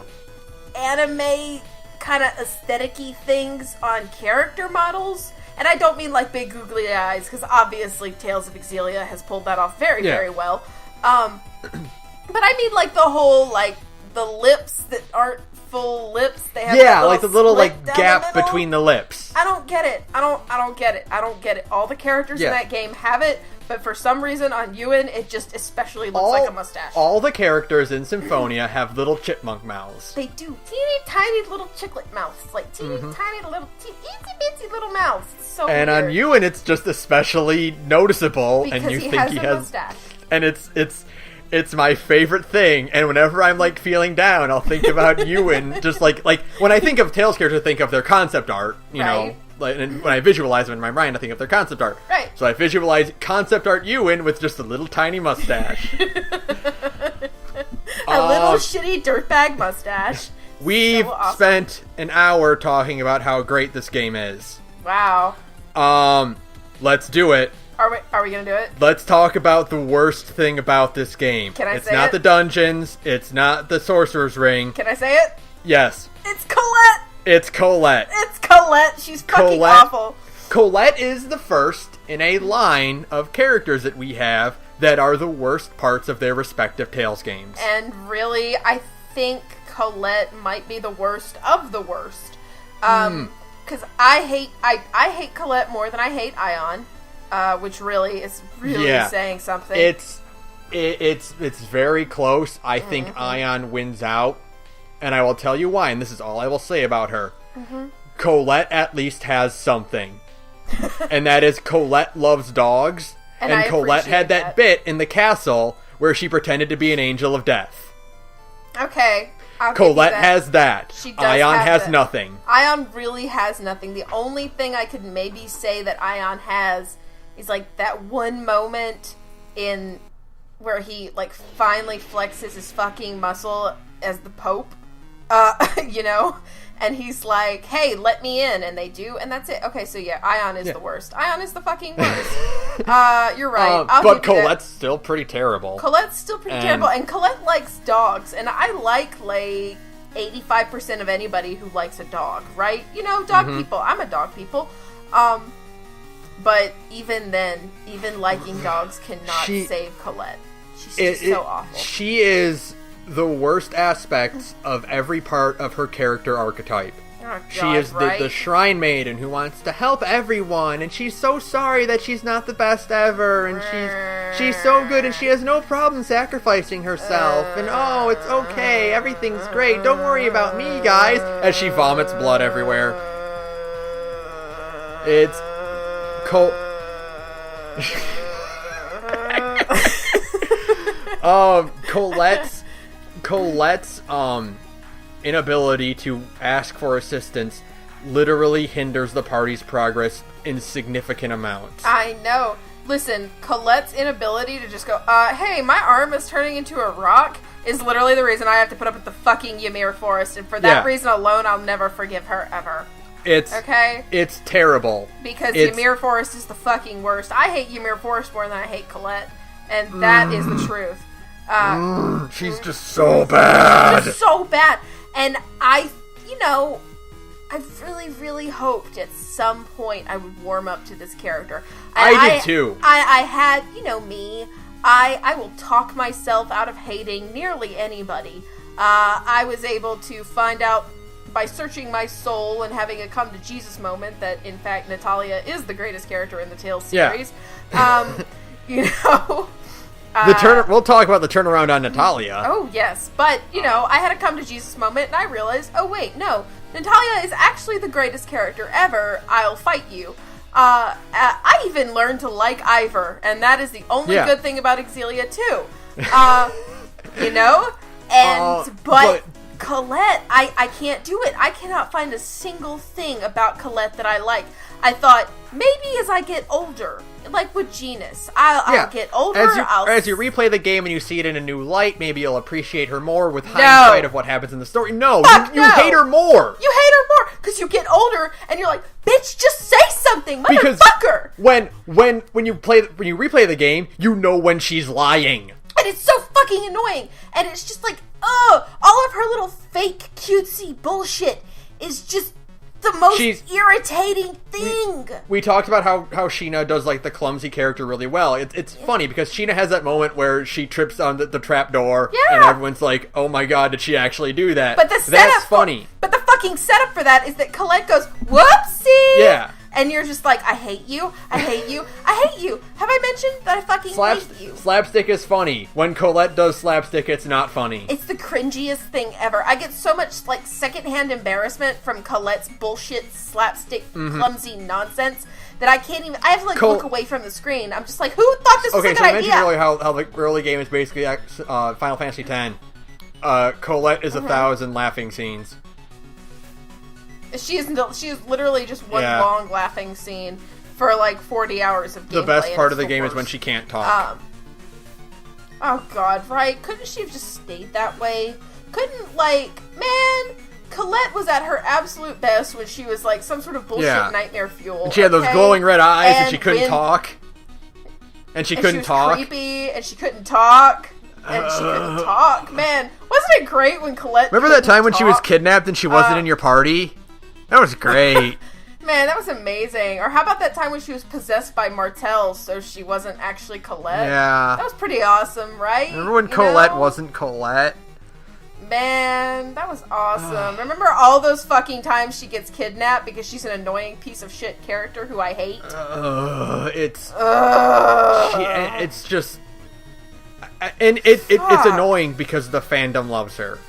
anime kind of aesthetic-y things on character models, and I don't mean like big googly eyes, because obviously Tales of Exelia has pulled that off very well. But I mean like the whole, like, the lips that aren't full lips. They have like the little like gap between the lips. I don't get it. I don't get it. I don't get it. All the characters in that game have it, but for some reason on Ewan, it just especially looks like a mustache. All the characters in Symphonia have little chipmunk mouths. They do. Teeny tiny little chiclet mouths. Like teeny tiny little itsy bitsy little mouths. It's so weird. On Ewan, it's just especially noticeable, because and you think he has mustache. And it's my favorite thing, and whenever I'm, like, feeling down, I'll think about Ewan, just, like, when I think of Tales characters, I think of their concept art, you know, like, and when I visualize them in my mind, I think of their concept art. Right. So I visualize concept art Ewan with just a little tiny mustache. A little shitty dirtbag mustache. We've spent an hour talking about how great this game is. Wow. Let's do it. Are we gonna do it? Let's talk about the worst thing about this game. Can I say it? It's not the dungeons. It's not the Sorcerer's Ring. Can I say it? Yes. It's Colette! It's Colette. It's Colette. She's fucking awful. Colette is the first in a line of characters that we have that are the worst parts of their respective Tales games. And really, I think Colette might be the worst of the worst. Because I hate Colette more than I hate Ion. Which really is saying something. It's very close. I think Ion wins out, and I will tell you why, and this is all I will say about her. Colette at least has something, and that is Colette loves dogs, and Colette had that bit in the castle where she pretended to be an angel of death. Okay. Colette has that. Ion has that. Nothing. Ion really has nothing. The only thing I could maybe say that Ion has is, like, that one moment in where he, like, finally flexes his fucking muscle as the Pope, you know? And he's like, hey, let me in. And they do, and that's it. Okay, so yeah, Ion is the worst. Ion is the fucking worst. You're right. But Colette's still pretty terrible. Colette's still pretty terrible. And Colette likes dogs. And I like 85% of anybody who likes a dog, right? You know, dog people. I'm a dog people. But even then, even liking dogs cannot save Colette. She's just so awful. She is the worst aspects of every part of her character archetype. Oh, God, she is the shrine maiden who wants to help everyone, and she's so sorry that she's not the best ever, and she's so good, and she has no problem sacrificing herself, and oh, it's okay, everything's great, don't worry about me, guys, as she vomits blood everywhere. It's Colette's inability to ask for assistance literally hinders the party's progress in significant amounts. I know. Listen, Colette's inability to just go, hey, my arm is turning into a rock is literally the reason I have to put up with the fucking Ymir Forest, and for that reason alone, I'll never forgive her ever. It's terrible. Because Ymir Forest is the fucking worst. I hate Ymir Forest more than I hate Colette, and that is the truth. She's just so bad. She's just so bad. And I really, really hoped at some point I would warm up to this character. And I did too. I had, me, I will talk myself out of hating nearly anybody. I was able to find out by searching my soul and having a come to Jesus moment that, in fact, Natalia is the greatest character in the Tales series. We'll talk about the turnaround on Natalia. Oh, yes. But, I had a come to Jesus moment, and I realized, oh, wait, no. Natalia is actually the greatest character ever. I'll fight you. I even learned to like Ivor, and that is the only good thing about Exelia, too. But Colette, I can't do it. I cannot find a single thing about Colette that I like. I thought, maybe as I get older, like with Genus, I'll get older. As you replay the game and you see it in a new light, maybe you'll appreciate her more with hindsight of what happens in the story. No, you hate her more. You hate her more because you get older and you're like, bitch, just say something, motherfucker. Because when you replay the game, you know when she's lying. And it's so fucking annoying. And it's just like, all of her little fake cutesy bullshit is just the most irritating thing. We talked about how Sheena does like the clumsy character really well. It's funny because Sheena has that moment where she trips on the trap door and everyone's like, oh my god, did she actually do that? But that's funny. But the fucking setup for that is that Colette goes, whoopsie! Yeah. And you're just like, I hate you, I hate you, I hate you. Have I mentioned that I fucking hate you? Slapstick is funny. When Colette does slapstick, it's not funny. It's the cringiest thing ever. I get so much, like, secondhand embarrassment from Colette's bullshit, slapstick, clumsy nonsense that I can't even... I have to, like, look away from the screen. I'm just like, who thought this was a good idea? Okay, so I mentioned earlier how the early game is basically Final Fantasy X. Colette is 1,000 laughing scenes. She is literally just one long laughing scene for like 40 hours of gameplay. The best part of the game is when she can't talk. Oh god, right? Couldn't she have just stayed that way? Colette was at her absolute best when she was like some sort of bullshit nightmare fuel. And she had those glowing red eyes and she couldn't talk. And she couldn't talk. Creepy and she couldn't talk. And she couldn't talk. Man, wasn't it great when Colette Remember that time when she was kidnapped and she wasn't in your party? That was great. Man, that was amazing. Or how about that time when she was possessed by Martel, so she wasn't actually Colette? Yeah. That was pretty awesome, right? Remember when Colette wasn't Colette? Man, that was awesome. Remember all those fucking times she gets kidnapped because she's an annoying piece of shit character who I hate? It's just... And it's annoying because the fandom loves her.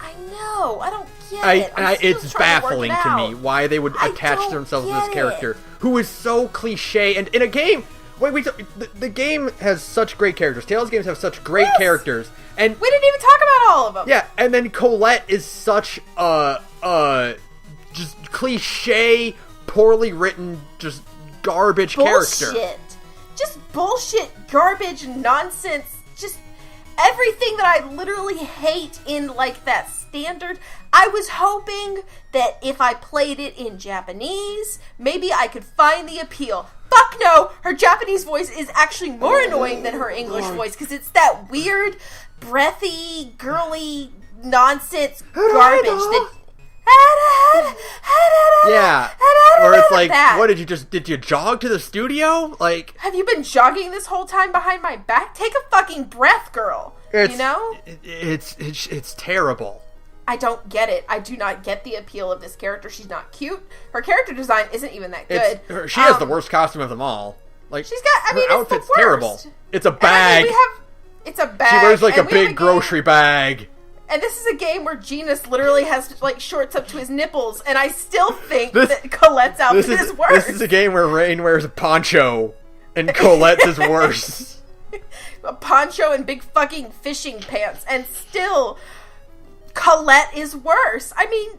I know. I don't get it. It's baffling to me why they would attach themselves to this character who is so cliche. And in a game, the game has such great characters. Tales games have such great characters, and we didn't even talk about all of them. Yeah, and then Colette is such just cliche, poorly written, just garbage character. Just bullshit, garbage, nonsense. Just everything that I literally hate in like that standard. I was hoping that if I played it in Japanese, maybe I could find the appeal. Fuck no! Her Japanese voice is actually more annoying than her English voice because it's that weird, breathy, girly nonsense garbage that... Yeah. Or it's like, what did you jog to the studio? Like, have you been jogging this whole time behind my back? Take a fucking breath, girl. It's terrible. I don't get it. I do not get the appeal of this character. She's not cute. Her character design isn't even that good. She has the worst costume of them all. Like, she's got. Her outfit's terrible. It's a bag. It's a bag. She wears like a big grocery bag. And this is a game where Genus literally has like shorts up to his nipples, and I still think that Colette's outfit is worse. This is a game where Rain wears a poncho, and Colette's is worse. A poncho and big fucking fishing pants, and still Colette is worse. I mean,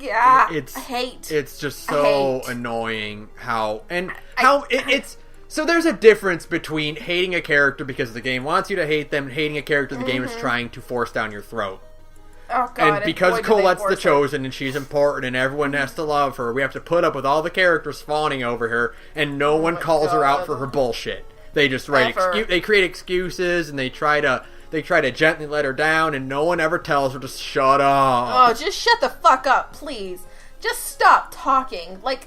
yeah, I hate. It's just so annoying it's. So there's a difference between hating a character because the game wants you to hate them and hating a character the game is trying to force down your throat. Oh god. And because Colette's the chosen and she's important and everyone has to love her, we have to put up with all the characters fawning over her and no one calls her out for her bullshit. They just they create excuses and they try to gently let her down and no one ever tells her to shut up. Oh, just shut the fuck up, please. Just stop talking. Like,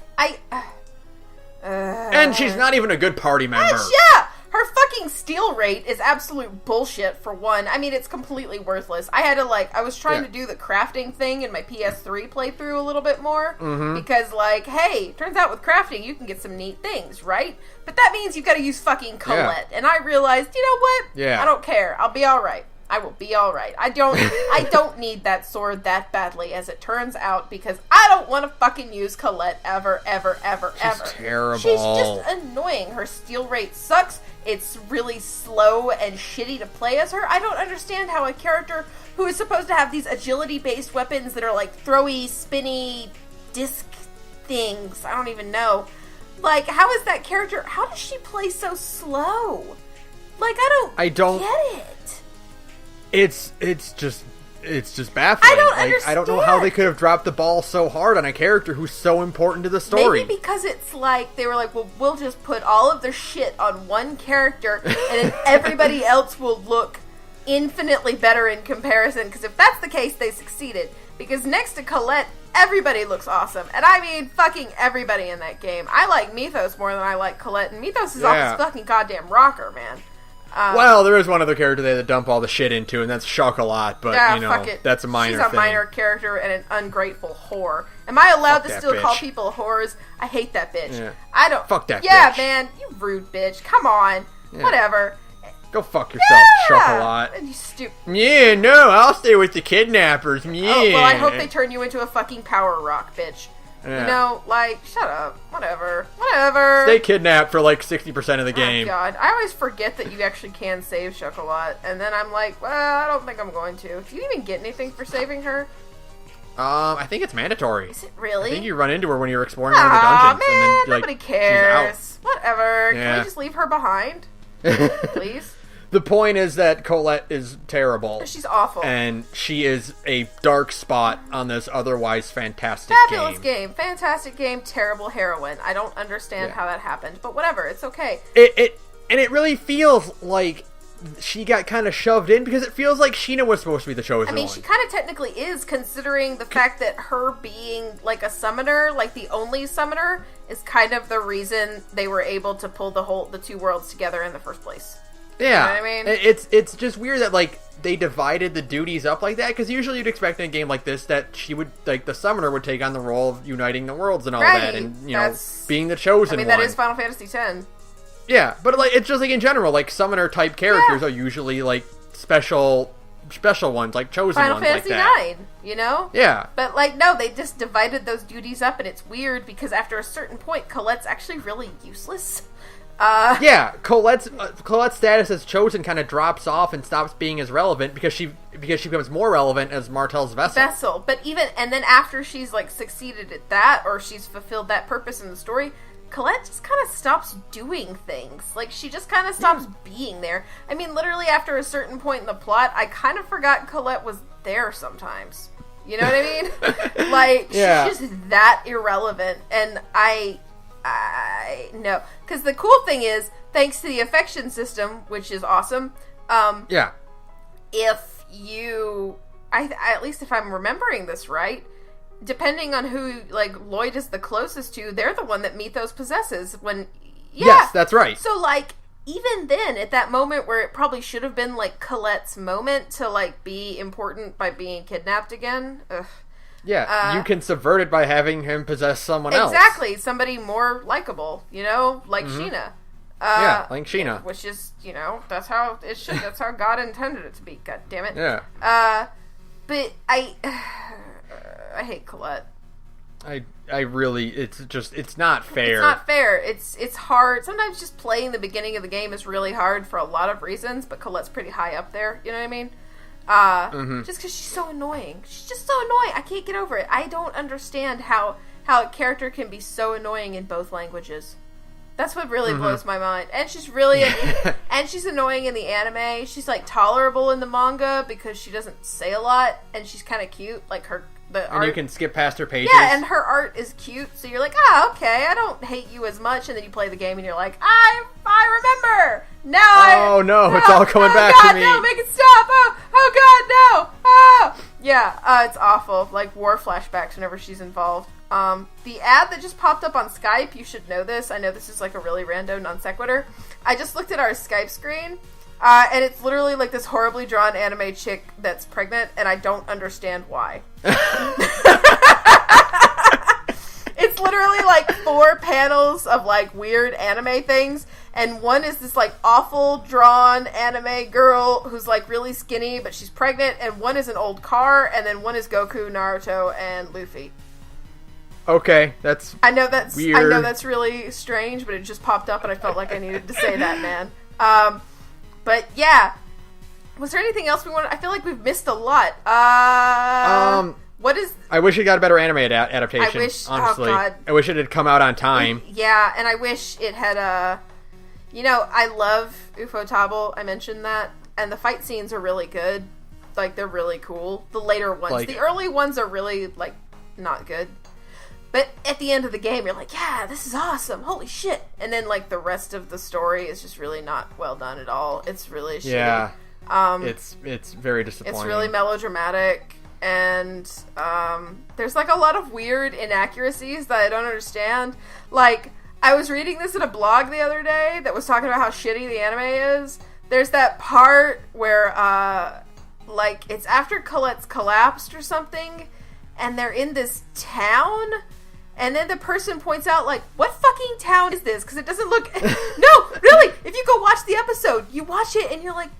and she's not even a good party member. Yeah! Her fucking steal rate is absolute bullshit, for one. I mean, it's completely worthless. I was trying to do the crafting thing in my PS3 playthrough a little bit more. Because, hey, turns out with crafting, you can get some neat things, right? But that means you've got to use fucking Colette. Yeah. And I realized, you know what? Yeah. I don't care. I'll be alright. I will be alright. I don't need that sword that badly, as it turns out, because I don't want to fucking use Colette ever. She's terrible. She's just annoying. Her steal rate sucks. It's really slow and shitty to play as her. I don't understand how a character who is supposed to have these agility-based weapons that are like throwy, spinny, disc things. I don't even know. Like, how is that character... How does she play so slow? Like, I don't get it. It's just baffling. I don't understand. I don't know how they could have dropped the ball so hard on a character who's so important to the story. Maybe because it's like, they were like, well, we'll just put all of their shit on one character, and then everybody else will look infinitely better in comparison, because if that's the case, they succeeded. Because next to Colette, everybody looks awesome. And I mean, fucking everybody in that game. I like Mythos more than I like Colette, and Mythos is off his fucking goddamn rocker, man. Well, there is one other character they dump all the shit into, and that's Chocolat, but, that's a minor thing. She's a minor character and an ungrateful whore. Am I allowed to still call people whores? I hate that bitch. Yeah. I don't... Fuck that bitch. Yeah, man, you rude bitch. Come on. Yeah. Whatever. Go fuck yourself, Chocolat. You stupid... Yeah, no, I'll stay with the kidnappers, yeah. Oh, well, I hope they turn you into a fucking power rock, bitch. Yeah. You know, like, shut up. Whatever. Stay kidnapped for, like, 60% of the game. Oh, God. I always forget that you actually can save Chocolat, and then I'm like, well, I don't think I'm going to. Do you even get anything for saving her? I think it's mandatory. Is it really? I think you run into her when you're exploring one of the dungeons. Man, and then, nobody cares. She's out. Whatever. Yeah. Can we just leave her behind? Please? The point is that Colette is terrible. She's awful. And she is a dark spot on this otherwise fantastic Fabulous game. Fantastic game. Terrible heroine. I don't understand how that happened. But whatever. It's okay. It really feels like she got kind of shoved in, because it feels like Sheena was supposed to be the chosen one. I mean, she kind of technically is, considering the fact that her being like a summoner, like the only summoner, is kind of the reason they were able to pull the two worlds together in the first place. Yeah, you know what I mean? It's just weird that, like, they divided the duties up like that, because usually you'd expect in a game like this that she would, like, the summoner would take on the role of uniting the worlds and all that, and, you know, being the chosen one. I mean, that is Final Fantasy X. Yeah, but, like, it's just, like, in general, like, summoner-type characters are usually, like, special ones, like, chosen Final ones Fantasy like that. IX, you know? Yeah. But, like, no, they just divided those duties up, and it's weird, because after a certain point, Colette's actually really useless. Yeah, Colette's status as chosen kind of drops off and stops being as relevant because she becomes more relevant as Martel's vessel. But and then after she's like succeeded at that, or she's fulfilled that purpose in the story, Colette just kind of stops doing things. Like, she just kind of stops being there. I mean, literally after a certain point in the plot, I kind of forgot Colette was there sometimes. You know what I mean? Like, she's just that irrelevant, and I know, because the cool thing is, thanks to the affection system, which is awesome. If you, at least if I'm remembering this right, depending on who like Lloyd is the closest to, they're the one that Mythos possesses. Yes, that's right. So like, even then, at that moment where it probably should have been like Colette's moment to like be important by being kidnapped again. Ugh. Yeah, you can subvert it by having him possess someone else. Exactly, somebody more likable, you know, like Sheena. Like Sheena. Which is, you know, that's how it should. That's how God intended it to be. God damn it. Yeah. But I hate Colette. I really, it's not fair. It's not fair. It's hard. Sometimes just playing the beginning of the game is really hard for a lot of reasons, but Colette's pretty high up there. You know what I mean? Just because she's so annoying. She's just so annoying. I can't get over it. I don't understand how a character can be so annoying in both languages. That's what really blows my mind. And she's really and she's annoying in the anime. She's like tolerable in the manga because she doesn't say a lot, and she's kind of cute. Like the art. And you can skip past her pages. Yeah, and her art is cute, so you're like, okay, I don't hate you as much. And then you play the game, and you're like, I remember. It's all coming back God, to me. No, make it stop. Oh God, no. Oh. Yeah, it's awful. Like war flashbacks whenever she's involved. The ad that just popped up on Skype, you should know this. I know this is like a really random non sequitur. I just looked at our Skype screen, and it's literally like this horribly drawn anime chick that's pregnant, and I don't understand why. It's literally like 4 panels of like weird anime things, and one is this like awful drawn anime girl who's like really skinny, but she's pregnant, and one is an old car, and then one is Goku, Naruto, and Luffy. Okay, I know that's weird. I know that's really strange, but it just popped up, and I felt like I needed to say that, man. But yeah, was there anything else we wanted? I feel like we've missed a lot. What is? I wish it got a better anime adaptation. I wish. Honestly, oh God. I wish it had come out on time. Yeah, and I wish it had I love Ufotable. I mentioned that, and the fight scenes are really good. Like, they're really cool. The later ones, the early ones are really like not good. But at the end of the game, you're like, yeah, this is awesome. Holy shit. And then, like, the rest of the story is just really not well done at all. It's really shitty. Yeah. It's very disappointing. It's really melodramatic. And there's, like, a lot of weird inaccuracies that I don't understand. Like, I was reading this in a blog the other day that was talking about how shitty the anime is. There's that part where, like, it's after Colette's collapsed or something, and they're in this town, and then the person points out, like, what fucking town is this? Because it doesn't look... No, really! If you go watch the episode, you watch it, and you're like,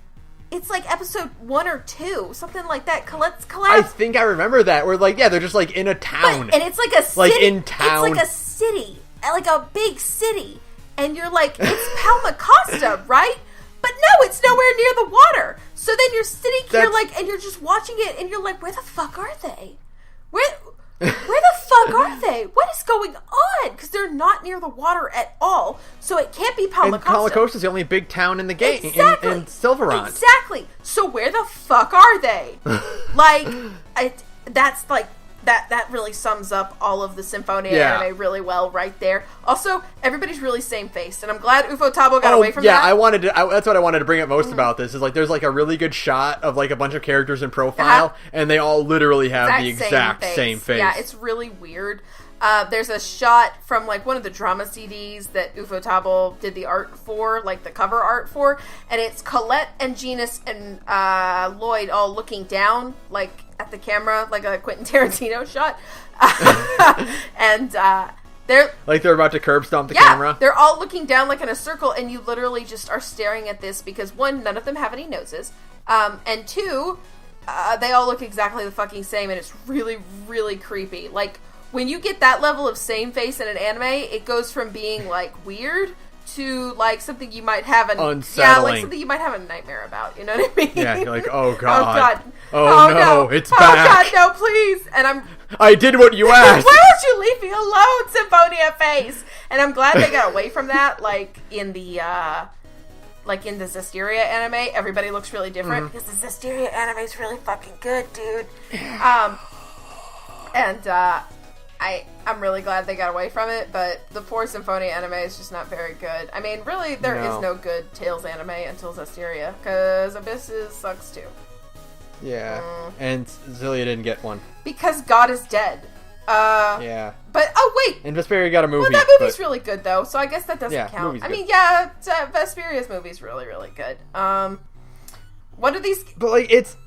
it's like episode 1 or 2, something like that. Colette's collapsed. I think I remember that. Where, like, yeah, they're just, like, in a town. And it's like a city. Like, in town. It's like a city. Like a big city. And you're like, it's Palmacosta, right? But no, it's nowhere near the water. So then you're sitting here, like, and you're just watching it, and you're like, where the fuck are they? Where the fuck are they? What is going on? Because they're not near the water at all, so it can't be Palmacosta. And Palmacosta is the only big town in the game, exactly. in Silverant. Exactly. So where the fuck are they? Like, that's like... That really sums up all of the Symphonia anime really well right there. Also, everybody's really same-faced, and I'm glad Ufotable got away from that. Yeah, that's what I wanted to bring up most about this, is like there's like a really good shot of like a bunch of characters in profile, and they all literally have the exact same face. Yeah, it's really weird. There's a shot from like one of the drama CDs that Ufotable did the art for, like the cover art for, and it's Colette and Genus and Lloyd all looking down, like at the camera, like a Quentin Tarantino shot. And they're about to curb stomp the camera. They're all looking down like in a circle, and you literally just are staring at this because, one, none of them have any noses, and two, they all look exactly the fucking same, and it's really, really creepy. Like, when you get that level of same face in an anime, it goes from being, like, weird to, like, something you might have unsettling. Yeah, like something you might have a nightmare about, you know what I mean? Yeah, you're like, oh god. Oh god. Oh no, it's back. Oh god, no, please. And I did what you asked. Why won't you leave me alone, Symphonia face? And I'm glad they got away from that, like, in the Zestiria anime, everybody looks really different, because the Zestiria anime is really fucking good, dude. I'm really glad they got away from it, but the 4 Symphonia anime is just not very good. I mean, really, there is no good Tales anime until Zestiria, because Abysses sucks too. Yeah, and Xillia didn't get one. Because God is dead. Yeah. But, oh wait! And Vesperia got a movie. Well, that movie's really good, though, so I guess that doesn't count. I mean, yeah, Vesperia's movie's really, really good. What are these... But, like, it's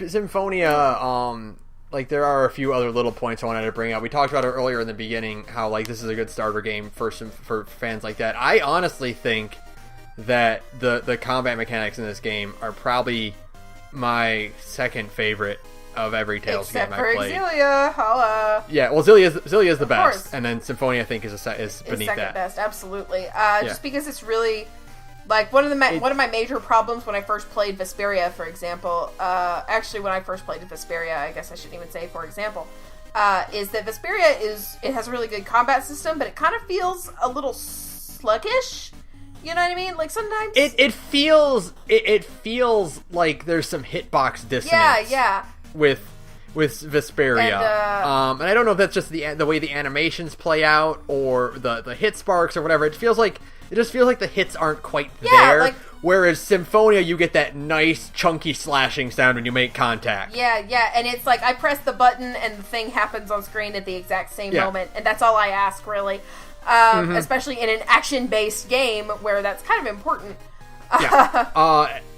Symphonia, like, there are a few other little points I wanted to bring up. We talked about it earlier in the beginning, how, like, this is a good starter game for fans like that. I honestly think that the combat mechanics in this game are probably my second favorite of every Tales game I played. Except for Xillia, holla. Yeah, well, Xillia's the best, course. And then Symphonia, I think, is beneath that. Second best, absolutely. Just because it's really... Like, one of my major problems when I first played Vesperia, for example, actually when I first played Vesperia, I guess I shouldn't even say for example, is that Vesperia it has a really good combat system, but it kind of feels a little sluggish. You know what I mean? Like, sometimes... It feels like there's some hitbox dissonance. Yeah. With Vesperia. And I don't know if that's just the way the animations play out, or the hit sparks or whatever. It just feels like the hits aren't quite there. Like, whereas Symphonia, you get that nice, chunky slashing sound when you make contact. Yeah, and it's like, I press the button and the thing happens on screen at the exact same moment, and that's all I ask, really. Especially in an action-based game, where that's kind of important.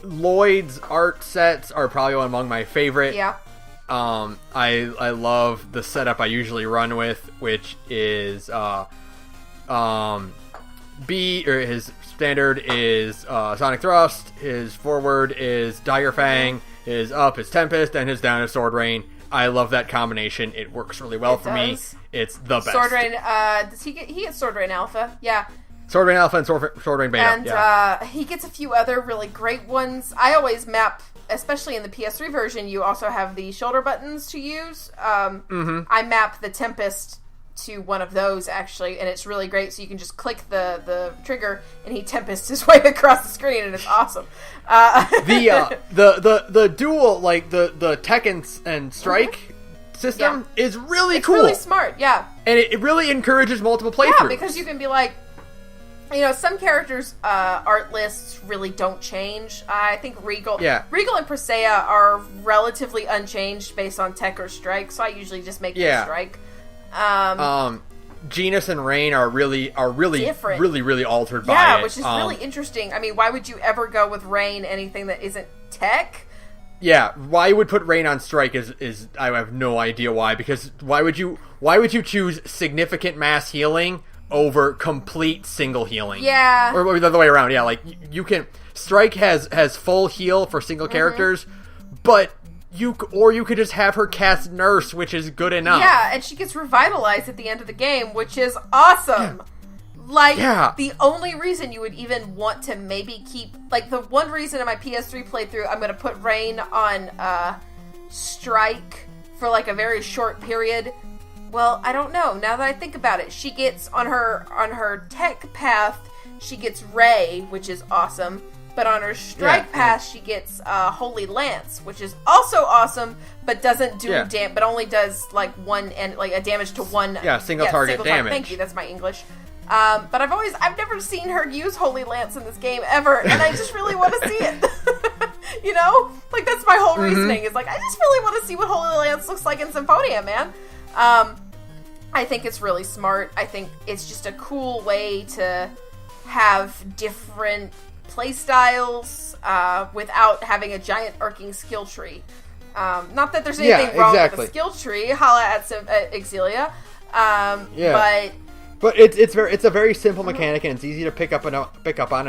Lloyd's art sets are probably among my favorite. Yeah. I love the setup I usually run with, which is, his standard is Sonic Thrust, his forward is Dire Fang, his up is Tempest, and his down is Sword Rain. I love that combination. It works really well for me. It's the best. Sword Rain, he gets Sword Rain Alpha? Yeah. Sword Rain Alpha and Sword Rain Beta. And he gets a few other really great ones. I always map, especially in the PS3 version, you also have the shoulder buttons to use. I map the Tempest to one of those, actually, and it's really great. So you can just click the trigger, and he tempests his way across the screen, and it's awesome. The dual, like, the Tekken and Strike system is really cool. It's really smart, yeah. And it really encourages multiple playthroughs. Yeah, because you can be like, some characters' art lists really don't change. I think Regal and Presea are relatively unchanged based on Tech or Strike, so I usually just make them Strike. Genis and Rain are really different. really altered by it. Yeah, which is really interesting. I mean, why would you ever go with Rain anything that isn't Tech? Yeah, why you would put Rain on Strike is I have no idea why, because why would you choose significant mass healing over complete single healing? Yeah. Or the other way around, yeah, like you can Strike has full heal for single characters, but you could just have her cast Nurse, which is good enough. Yeah, and she gets revitalized at the end of the game, which is awesome. Yeah. Like, the only reason you would even want to maybe keep... Like, the one reason in my PS3 playthrough I'm going to put Rain on Strike for, like, a very short period... Well, I don't know. Now that I think about it, she gets, on her tech path, she gets Ray, which is awesome. But on her strike path, she gets Holy Lance, which is also awesome, but doesn't do but only does like a damage to one. Yeah, single target damage. Thank you. That's my English. But I've never seen her use Holy Lance in this game ever, and I just really want to see it. Like that's my whole reasoning. Is like I just really want to see what Holy Lance looks like in Symphonia, man. I think it's really smart. I think it's just a cool way to have different playstyles without having a giant arcing skill tree. Not that there's anything wrong with the skill tree. Holla at Exilia. But it's a very simple mechanic, and it's easy to pick up on and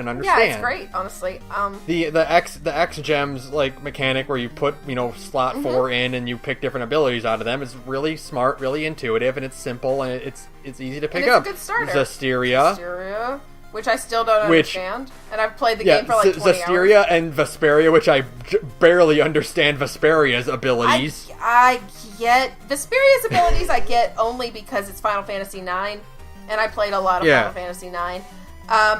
understand. Yeah, it's great, honestly. The X gems like mechanic where you put slot 4 in and you pick different abilities out of them is really smart, really intuitive, and it's simple and it's easy to pick up. It's a good starter. Zasteria, which I still don't understand, and I've played the game for like 20 Zasteria hours. and Vesperia, which I barely understand Vesperia's abilities. I get Vesperia's abilities. I get only because it's Final Fantasy IX. And I played a lot of Final Fantasy IX.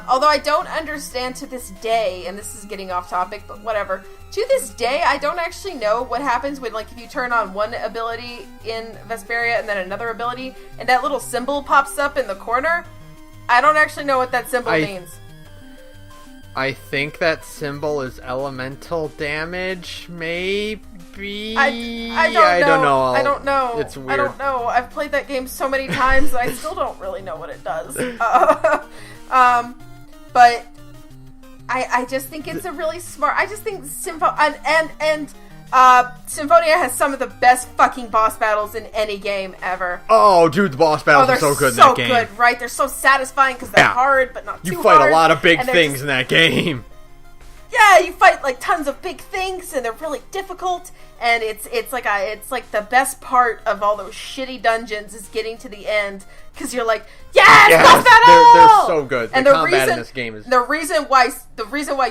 Although I don't understand to this day, and this is getting off topic, but whatever. To this day, I don't actually know what happens when, like, if you turn on one ability in Vesperia and then another ability, and that little symbol pops up in the corner. I don't actually know what that symbol means. I think that symbol is elemental damage, maybe? I don't know. It's weird. I don't know. I've played that game so many times that I still don't really know what it does. But I just think it's a really smart... I just think Symphonia has some of the best fucking boss battles in any game ever. Oh, dude, the boss battles are so good in that game. So good, right? They're so satisfying because they're hard, but not too hard. You fight a lot of big things in that game. Yeah, you fight like tons of big things, and they're really difficult. And it's like the best part of all those shitty dungeons is getting to the end because you're like, yes, boss battle! They're so good. And the combat in this game is the reason why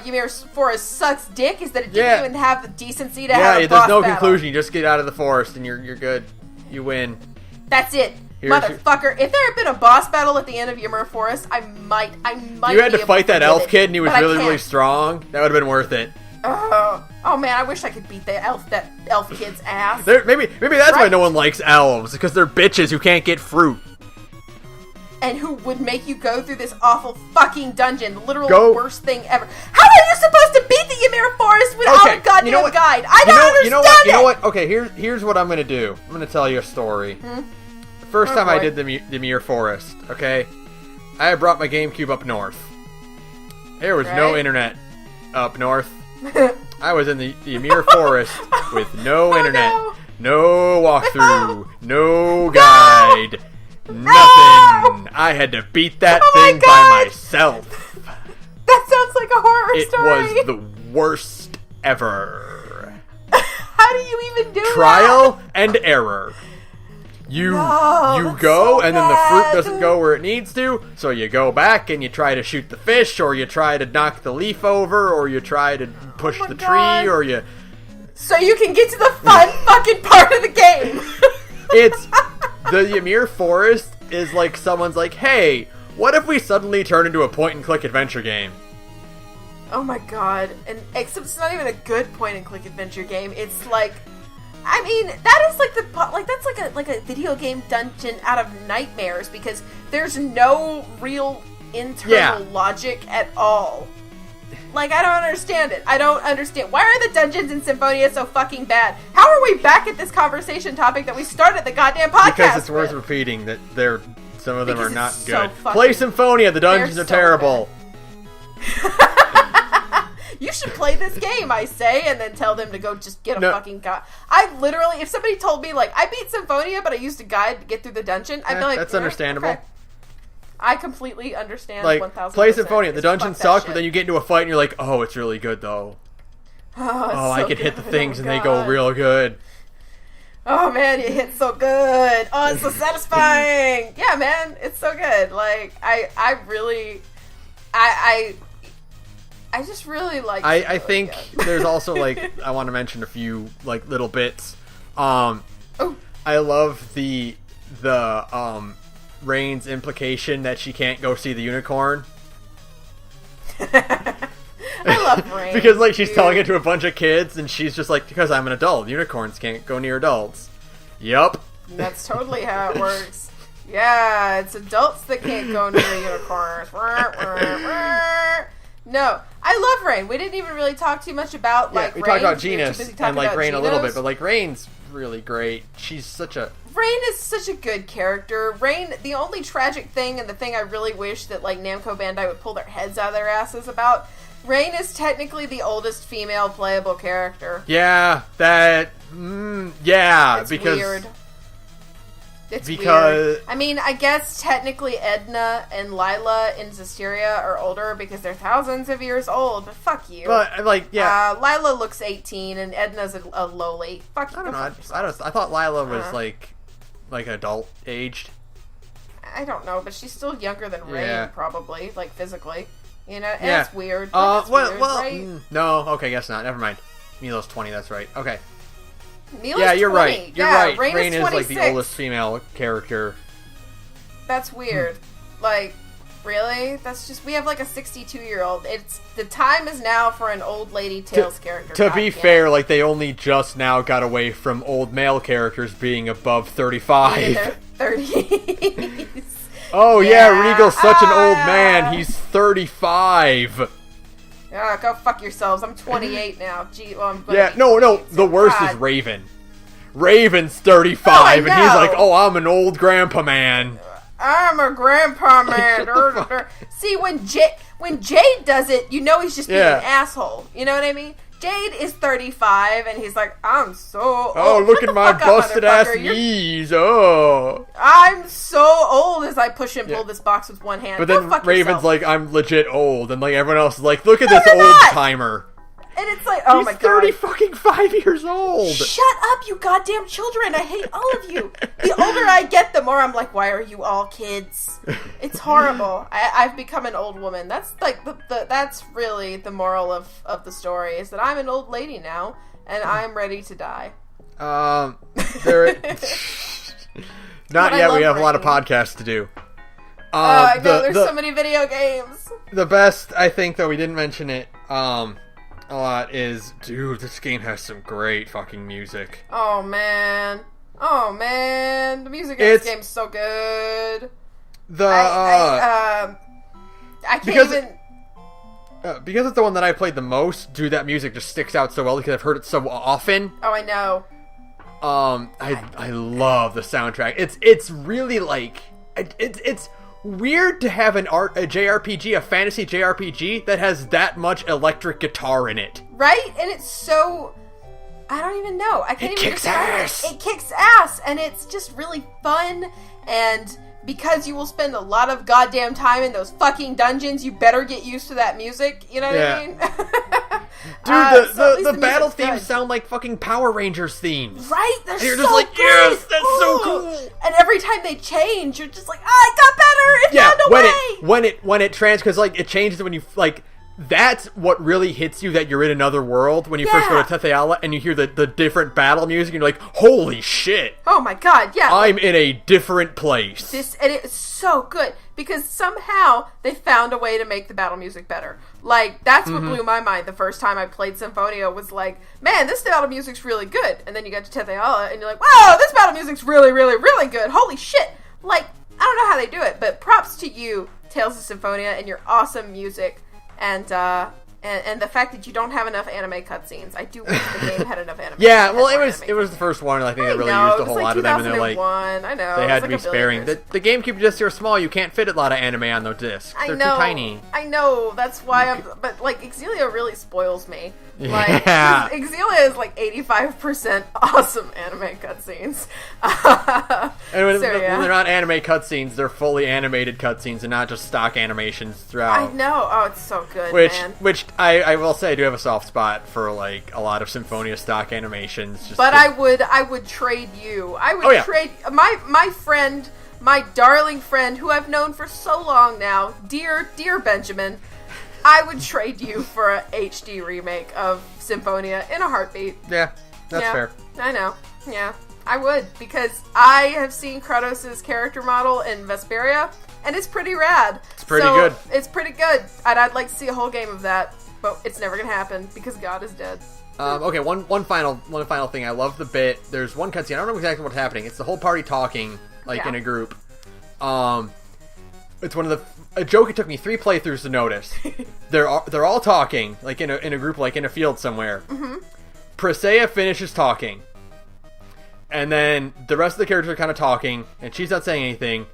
Ymir Forest sucks dick is that it didn't even have the decency to have a boss there's no battle. conclusion. You just get out of the forest and you're good. You win. That's it. Motherfucker, if there had been a boss battle at the end of Ymir Forest, I might You had to fight that elf kid and he was really strong. That would have been worth it. Oh man, I wish I could beat that elf kid's ass. Maybe that's why no one likes elves, because they're bitches who can't get fruit. And who would make you go through this awful fucking dungeon, the literal worst thing ever. How are you supposed to beat the Ymir Forest without a goddamn guide? I don't understand it! You know what? Okay, here's what I'm gonna do. I'm gonna tell you a story. The first time I did the Ymir Forest, okay? I brought my GameCube up north. There was no internet up north. I was in the Ymir Forest with no internet, no walkthrough, no guide, nothing. I had to beat that thing by myself. That sounds like a horror story. It was the worst ever. How do you even do Trial and error. you go, and then the fruit doesn't go where it needs to, so you go back and you try to shoot the fish, or you try to knock the leaf over, or you try to push the tree, or you... So you can get to the fun fucking part of the game! It's... The Ymir Forest is like someone's like, hey, what if we suddenly turn into a point-and-click adventure game? Oh my god. And except it's not even a good point-and-click adventure game. It's like... I mean, that is like that's like a video game dungeon out of nightmares, because there's no real internal logic at all. Like, I don't understand it. I don't understand. Why are the dungeons in Symphonia so fucking bad? How are we back at this conversation topic that we started the goddamn podcast Because it's worth with? repeating that some of them are not so good. Play Symphonia, the dungeons are terrible. You should play this game, I say, and then tell them to go just get a fucking guide. I literally, if somebody told me, like, I beat Symphonia, but I used a guide to get through the dungeon, I'd be like, that's understandable. Okay. I completely understand. Like, 1000%. play Symphonia, the dungeon sucks, but then you get into a fight and you're like, oh, it's really good, though. I can hit the things and they go real good. Oh, man, you hit so good. Oh, it's so satisfying. Yeah, man, it's so good. Like, I really... I just really like... I think there's also, like, I want to mention a few, like, little bits. I love the Rain's implication that she can't go see the unicorn. I love Rain. Because, like, she's telling it to a bunch of kids, and she's just like, because I'm an adult, unicorns can't go near adults. Yup. That's totally how it works. Yeah, it's adults that can't go near unicorns. No, I love Rain. We didn't even really talk too much about, like, we Rain. talked about Genus and, like, Rain Genos. a little bit, but, like, Rain's really great. She's such a... Rain is such a good character. Rain, the only tragic thing, and the thing I really wish that, like, Namco-Bandai would pull their heads out of their asses about, Rain is technically the oldest female playable character. Yeah, It's because... weird. It's weird. I mean, I guess technically Edna and Lila in Zestiria are older because they're thousands of years old, but fuck you. But, like, yeah. Lila looks 18 and Edna's a lowly. Fuck you. I don't know. I thought Lila was, like adult aged. I don't know, but she's still younger than Rain, probably, like, physically. You know? And it's weird. Well, right? No, okay, guess not. Never mind. Milo's 20, that's right. Okay. Milo's you're 20. right. You're right. Rain is, like, 26. the oldest female character. That's weird. Like, really? That's just... We have, like, a 62-year-old. The time is now for an old lady Tales character. To be fair, like, they only just now got away from old male characters being above 35. In their 30s. Oh, yeah, Regal's such an old man. He's 35. Go fuck yourselves. I'm 28 now. Gee, well, I'm no. The worst is Raven. Raven's 35, and he's like, oh, I'm an old grandpa man. I'm a grandpa man. See, when Jade does it, you know he's just being an asshole. You know what I mean? Jade is 35, and he's like, I'm so old. Oh, look at my busted-ass knees. Oh. I'm so old as I push and pull this box with one hand. But then Raven's like, I'm legit old. And, like, everyone else is like, look at this old-timer. And it's like, oh my god. He's 30 fucking 5 years old. Shut up, you goddamn children. I hate all of you. The older I get, the more I'm like, why are you all kids? It's horrible. I've become an old woman. That's like, that's really the moral of the story, is that I'm an old lady now, and I'm ready to die. Not yet. We have a lot of podcasts to do. I know, there's so many video games. The best, I think, though, we didn't mention it, a lot is, dude, this game has some great fucking music. Oh man, the music in this game's so good. I can't because it's the one that I played the most. Dude, that music just sticks out so well because I've heard it so often. Oh, I know. I love the soundtrack. It's really like it's weird to have a JRPG, a fantasy JRPG that has that much electric guitar in it. Right? And it's so... I don't even know. I can't even kicks ass! It kicks ass! And it's just really fun and because you will spend a lot of goddamn time in those fucking dungeons, you better get used to that music. You know what I mean? Dude, the battle themes sound like fucking Power Rangers themes. Right? They're and you're so just like, good. yes, that's so cool. And every time they change, you're just like, it got better. It found a way. When it because like it changes when you like. That's what really hits you that you're in another world when you first go to Tetheala and you hear the different battle music and you're like, holy shit. Oh my god, yeah. I'm in a different place. And it's so good because somehow they found a way to make the battle music better. Like, that's what blew my mind the first time I played Symphonia was like, man, this battle music's really good. And then you get to Tetheala and you're like, whoa, this battle music's really, really, really good. Holy shit. Like, I don't know how they do it, but props to you, Tales of Symphonia, and your awesome music. And the fact that you don't have enough anime cutscenes. I do wish the game had enough anime. Yeah, well, it was the first one, and I think they really used a whole lot of them, and they're like, I know, they had to be sparing. The GameCube discs are small. You can't fit a lot of anime on those discs. They're too tiny. I know. That's why but like Exelia really spoils me. Like, yeah. Exelia is like 85% awesome anime cutscenes. And when they're not anime cutscenes, they're fully animated cutscenes and not just stock animations throughout. I know. Oh, it's so good, man. Which I will say I do have a soft spot for like a lot of Symphonia stock animations. I would trade you. I would trade my friend, my darling friend who I've known for so long now, dear Benjamin. I would trade you for a HD remake of Symphonia in a heartbeat. Yeah, that's fair. I know. Yeah, I would, because I have seen Kratos' character model in Vesperia, and it's pretty rad. It's pretty good. It's pretty good, and I'd like to see a whole game of that, but it's never gonna happen because God is dead. Okay, one final thing. I love the bit. There's one cutscene. I don't know exactly what's happening. It's the whole party talking in a group. It's one of a joke it took me 3 playthroughs to notice. They're all talking, like in a group, like in a field somewhere. Mm-hmm. Presea finishes talking, and then the rest of the characters are kind of talking, and she's not saying anything,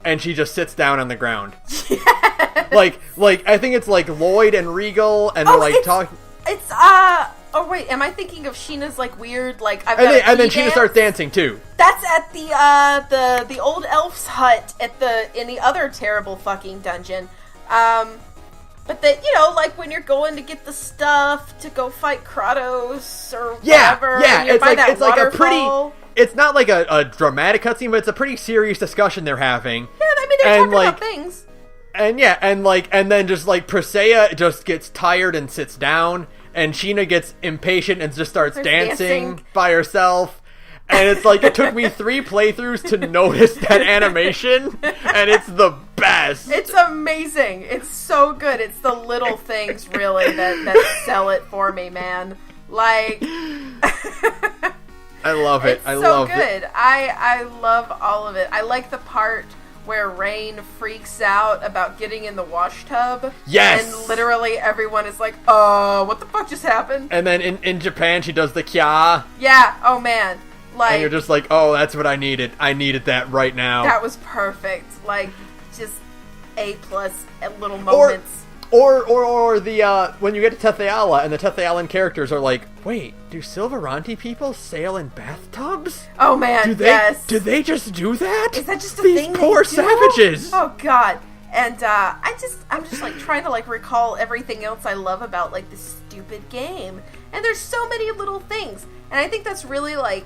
and she just sits down on the ground. Yes. Like I think it's like Lloyd and Regal, and they're talking. It's Oh wait, am I thinking of Sheena's like weird like I've got and then Sheena starts dancing too. That's at the old elf's hut in the other terrible fucking dungeon. But that, like when you're going to get the stuff to go fight Kratos or whatever. Yeah, it's like a pretty. It's not like a dramatic cutscene, but it's a pretty serious discussion they're having. Yeah, I mean they're talking about things. And then just like Presea just gets tired and sits down. And Sheena gets impatient and just starts dancing by herself. And it's like, it took me 3 playthroughs to notice that animation. And it's the best. It's amazing. It's so good. It's the little things, really, that sell it for me, man. Like... I love it. It's so good. I love all of it. I like the part where Rain freaks out about getting in the wash tub. Yes! And literally everyone is like, what the fuck just happened? And then in Japan, she does the kya. Yeah, oh man. Like, and you're just like, oh, that's what I needed. I needed that right now. That was perfect. Like, just A+ at little moments. Or the, when you get to Tetheala, and the Tethealan characters are like, wait, do Silveranti people sail in bathtubs? Oh man, yes. Do they just do that? Is that just a These thing poor savages! Oh god. And, I'm just like trying to like recall everything else I love about like this stupid game. And there's so many little things. And I think that's really like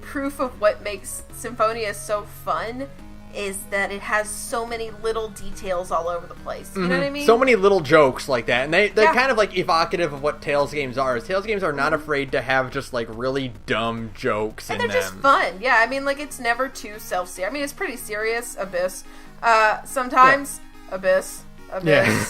proof of what makes Symphonia so fun. Is that it has so many little details all over the place. You know what I mean? So many little jokes like that. And they're kind of like evocative of what Tales games are. Tales games are not afraid to have just like really dumb jokes in them. And they're just fun. Yeah, I mean, like it's never too self-serious. I mean, it's pretty serious. Abyss. Sometimes. Yeah. Abyss. Yeah.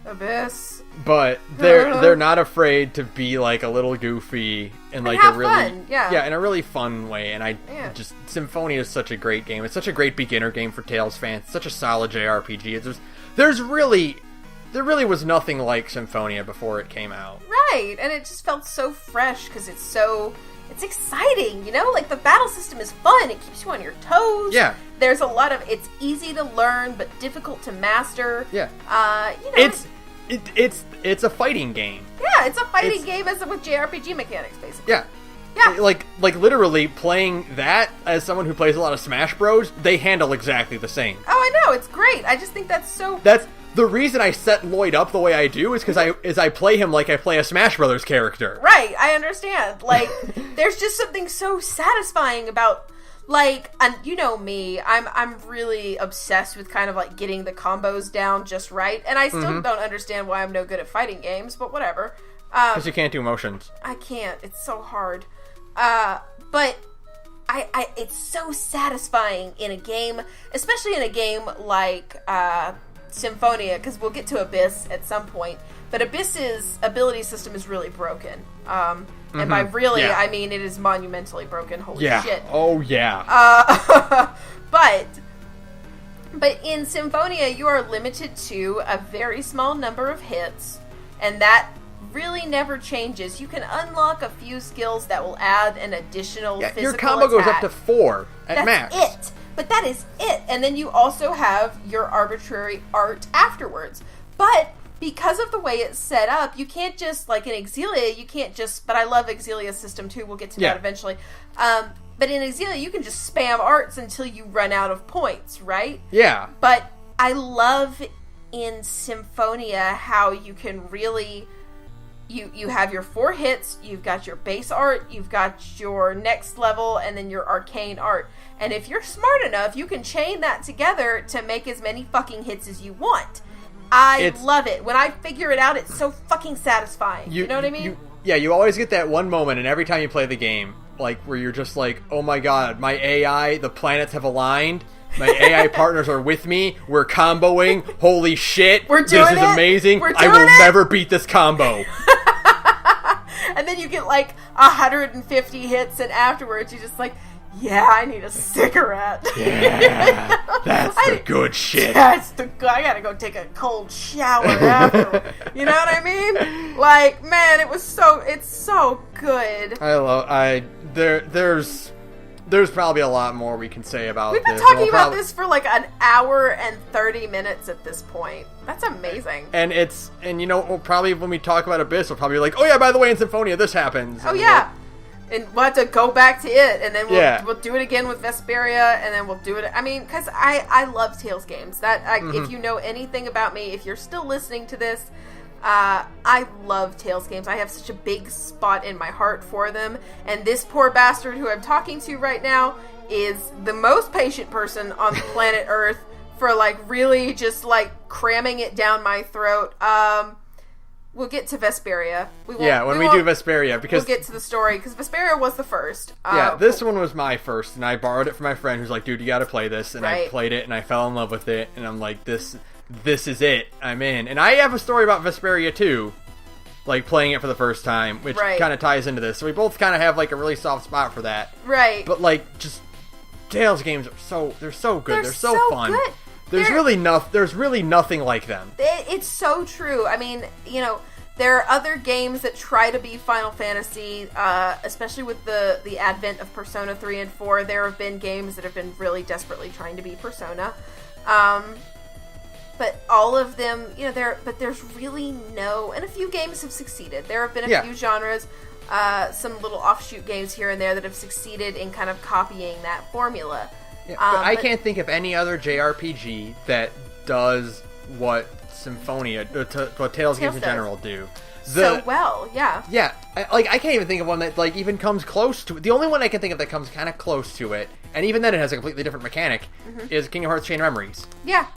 Abyss. But they're not afraid to be like a little goofy in like a really fun. Yeah, in a really fun way. And just Symphonia is such a great game. It's such a great beginner game for Tales fans. It's such a solid JRPG. There really was nothing like Symphonia before it came out. Right, and it just felt so fresh because it's exciting, like the battle system is fun. It keeps you on your toes. Yeah. There's a lot of, it's easy to learn but difficult to master. Yeah. It's a fighting game. Yeah, it's a fighting game with JRPG mechanics, basically. Yeah. Yeah. Like literally playing that as someone who plays a lot of Smash Bros, they handle exactly the same. Oh, I know, it's great. I just think that's so... That's the reason I set Lloyd up the way I do is because I play him like I play a Smash Brothers character. Right, I understand. Like, there's just something so satisfying about, like, and you know me, I'm really obsessed with kind of like getting the combos down just right, and I still don't understand why I'm no good at fighting games, but whatever. Because you can't do motions. I can't. It's so hard. But I it's so satisfying in a game, especially in a game like Symphonia, because we'll get to Abyss at some point. But Abyss's ability system is really broken. And by really, I mean it is monumentally broken. Holy shit. Oh, yeah. But in Symphonia, you are limited to a very small number of hits, and that really never changes. You can unlock a few skills that will add an additional physical your combo goes up to 4 at max. That's it. But that is it. And then you also have your arbitrary art afterwards. But because of the way it's set up, you can't just, like in Exilia, you can't just, but I love Exilia's system too, we'll get to that eventually. But in Exilia, you can just spam arts until you run out of points, right? Yeah. But I love in Symphonia how you can really... You have your 4 hits, you've got your base art, you've got your next level, and then your arcane art. And if you're smart enough, you can chain that together to make as many fucking hits as you want. I love it. When I figure it out, it's so fucking satisfying. You know what I mean? You always get that one moment, and every time you play the game, like, where you're just like, oh my god, my AI, the planets have aligned. My AI partners are with me. We're comboing. Holy shit. We're doing This is amazing. I will never beat this combo. And then you get like 150 hits, and afterwards you're just like, yeah, I need a cigarette. Yeah, that's the good shit. That's the good. I gotta go take a cold shower after. You know what I mean? Like, man, it's so good. There's probably a lot more we can say about this. We've been talking about this for like an hour and 30 minutes at this point. That's amazing. And you know, we'll probably, when we talk about Abyss, we'll probably be like, oh yeah, by the way, in Symphonia, this happens. Oh yeah. And we'll have to go back to it, and then we'll do it again with Vesperia, and then we'll do it. I mean, because I love Tales games. If you know anything about me, if you're still listening to this, I love Tales games. I have such a big spot in my heart for them. And this poor bastard who I'm talking to right now is the most patient person on the planet Earth for, like, really just, like, cramming it down my throat. We'll get to Vesperia. When we do Vesperia, because we'll get to the story, because Vesperia was the first. This one was my first, and I borrowed it from my friend who's like, dude, you gotta play this. And I played it, and I fell in love with it, and I'm like, this is it. I'm in. And I have a story about Vesperia too, like playing it for the first time, which kind of ties into this. So we both kind of have like a really soft spot for that. Right. But like, just Tales games are they're so good. They're so fun. Good. There's really nothing like them. It's so true. I mean, you know, there are other games that try to be Final Fantasy, especially with the advent of Persona 3 and 4. There have been games that have been really desperately trying to be Persona. But all of them, you know, there's really and a few games have succeeded. There have been a few genres, some little offshoot games here and there that have succeeded in kind of copying that formula. Yeah, but I can't think of any other JRPG that does what Symphonia, what Tales games in general do. So well, yeah. Yeah, I can't even think of one that like even comes close to it. The only one I can think of that comes kind of close to it, and even then it has a completely different mechanic, is Kingdom Hearts Chain of Memories. Yeah.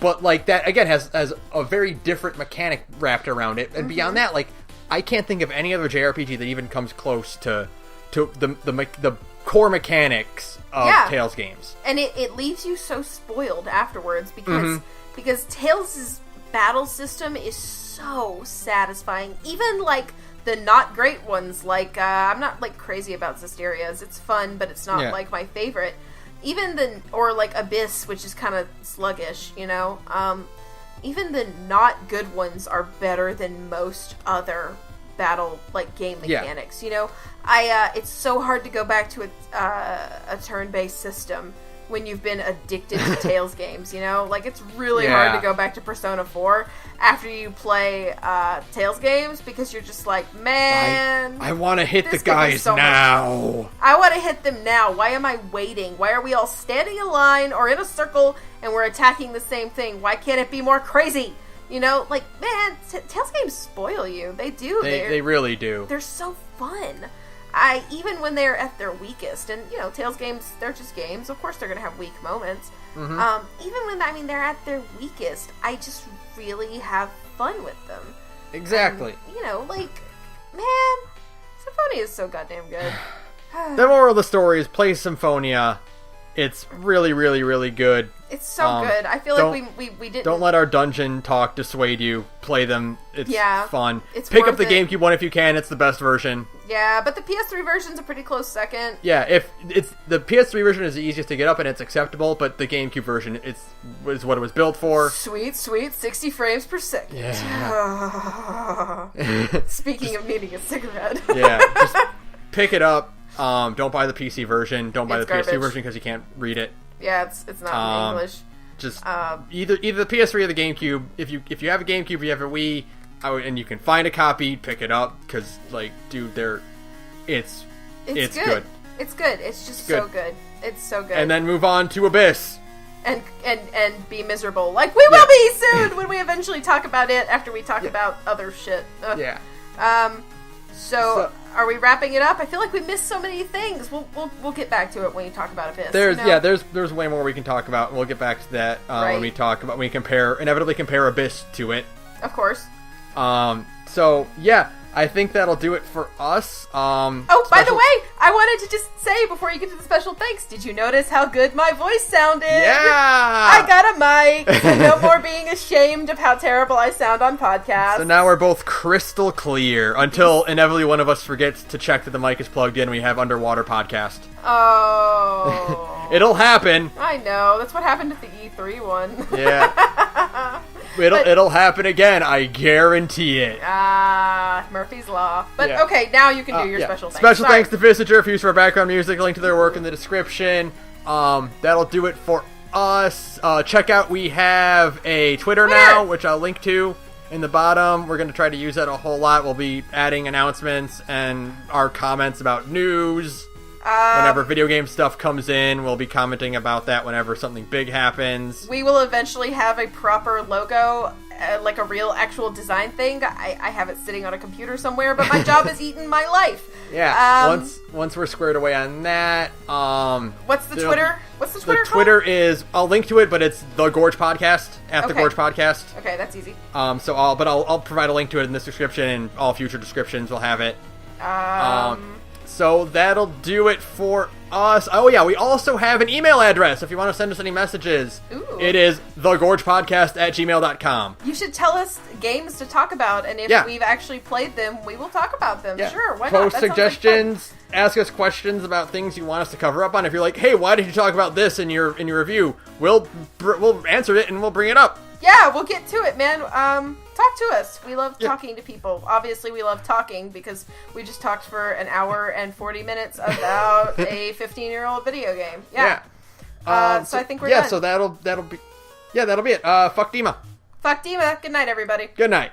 But like that again has a very different mechanic wrapped around it, and beyond that, like I can't think of any other JRPG that even comes close to the core mechanics of Tales games. And it leaves you so spoiled afterwards because Tales' battle system is so satisfying. Even like the not great ones, like I'm not like crazy about Zesteria's. It's fun, but it's not like my favorite. Even or like Abyss, which is kind of sluggish, you know. Even the not good ones are better than most other battle like game mechanics. You know, it's so hard to go back to a turn-based system when you've been addicted to Tales games, you know? Like, it's really hard to go back to Persona 4 after you play Tales games because you're just like, man... I want to hit the guys now. I want to hit them now. Why am I waiting? Why are we all standing in line or in a circle and we're attacking the same thing? Why can't it be more crazy? You know, like, man, Tales games spoil you. They do. They really do. They're so fun. Even when they're at their weakest, and, you know, Tales games, they're just games. Of course they're going to have weak moments. Mm-hmm. Even when, they're at their weakest, I just really have fun with them. Exactly. And, you know, like, man, Symphonia is so goddamn good. The moral of the story is play Symphonia. It's really, really, really good. It's so good. I feel like we didn't... Don't let our dungeon talk dissuade you. Play them. It's fun. Pick up the GameCube one if you can. It's the best version. Yeah, but the PS3 version's a pretty close second. Yeah, if it's the PS3 version is the easiest to get up and it's acceptable, but the GameCube version is what it was built for. Sweet 60 frames per second. Yeah. Speaking of needing a cigarette. Yeah, just pick it up. Don't buy the PC version. Don't buy the garbage. PS2 version because you can't read it. Yeah, it's not in English. Just either the PS3 or the GameCube. If you have a GameCube, if you have a Wii, and you can find a copy, pick it up because, like, dude, it's good. It's good. It's just so good. It's so good. And then move on to Abyss. And be miserable, like we will be soon when we eventually talk about it after we talk about other shit. Ugh. Yeah. So are we wrapping it up? I feel like we missed so many things. We'll get back to it when you talk about Abyss. There's way more we can talk about. We'll get back to that when we talk about when we inevitably compare Abyss to it. Of course. So yeah, I think that'll do it for us. By the way, I wanted to just say before you get to the special thanks, did you notice how good my voice sounded? Yeah! I got a mic, so no more being ashamed of how terrible I sound on podcasts. So now we're both crystal clear until inevitably one of us forgets to check that the mic is plugged in and we have underwater podcast. Oh. It'll happen. I know. That's what happened at the E3 one. Yeah. It'll happen again. I guarantee it. Murphy's Law. But okay, now you can do your special thanks. Special thanks to Visitor for use for background music. Link to their work in the description. That'll do it for us. Check out, we have a Twitter now, which I'll link to in the bottom. We're going to try to use that a whole lot. We'll be adding announcements and our comments about news. Whenever video game stuff comes in, we'll be commenting about that whenever something big happens. We will eventually have a proper logo, like a real actual design thing. I have it sitting on a computer somewhere, but my job is eating my life. Yeah, once we're squared away on that, what's the Twitter? What's the Twitter called? Twitter is, I'll link to it, but it's The Gorge Podcast, The Gorge Podcast. Okay, that's easy. I'll provide a link to it in this description, and all future descriptions will have it. So that'll do it for us. Oh yeah, we also have an email address if you want to send us any messages. Ooh. It is thegorgepodcast@gmail.com. You should tell us games to talk about, and if we've actually played them, we will talk about them. Yeah. Sure, why not? Post suggestions, ask us questions about things you want us to cover up on. If you're like, hey, why did you talk about this in your review? We'll answer it and we'll bring it up. Yeah, we'll get to it, man. Talk to us. We love talking to people. Obviously, we love talking because we just talked for an hour and 40 minutes about a 15-year-old video game. Yeah. So I think we're done. So that'll be it. Fuck Dima. Fuck Dima. Good night, everybody. Good night.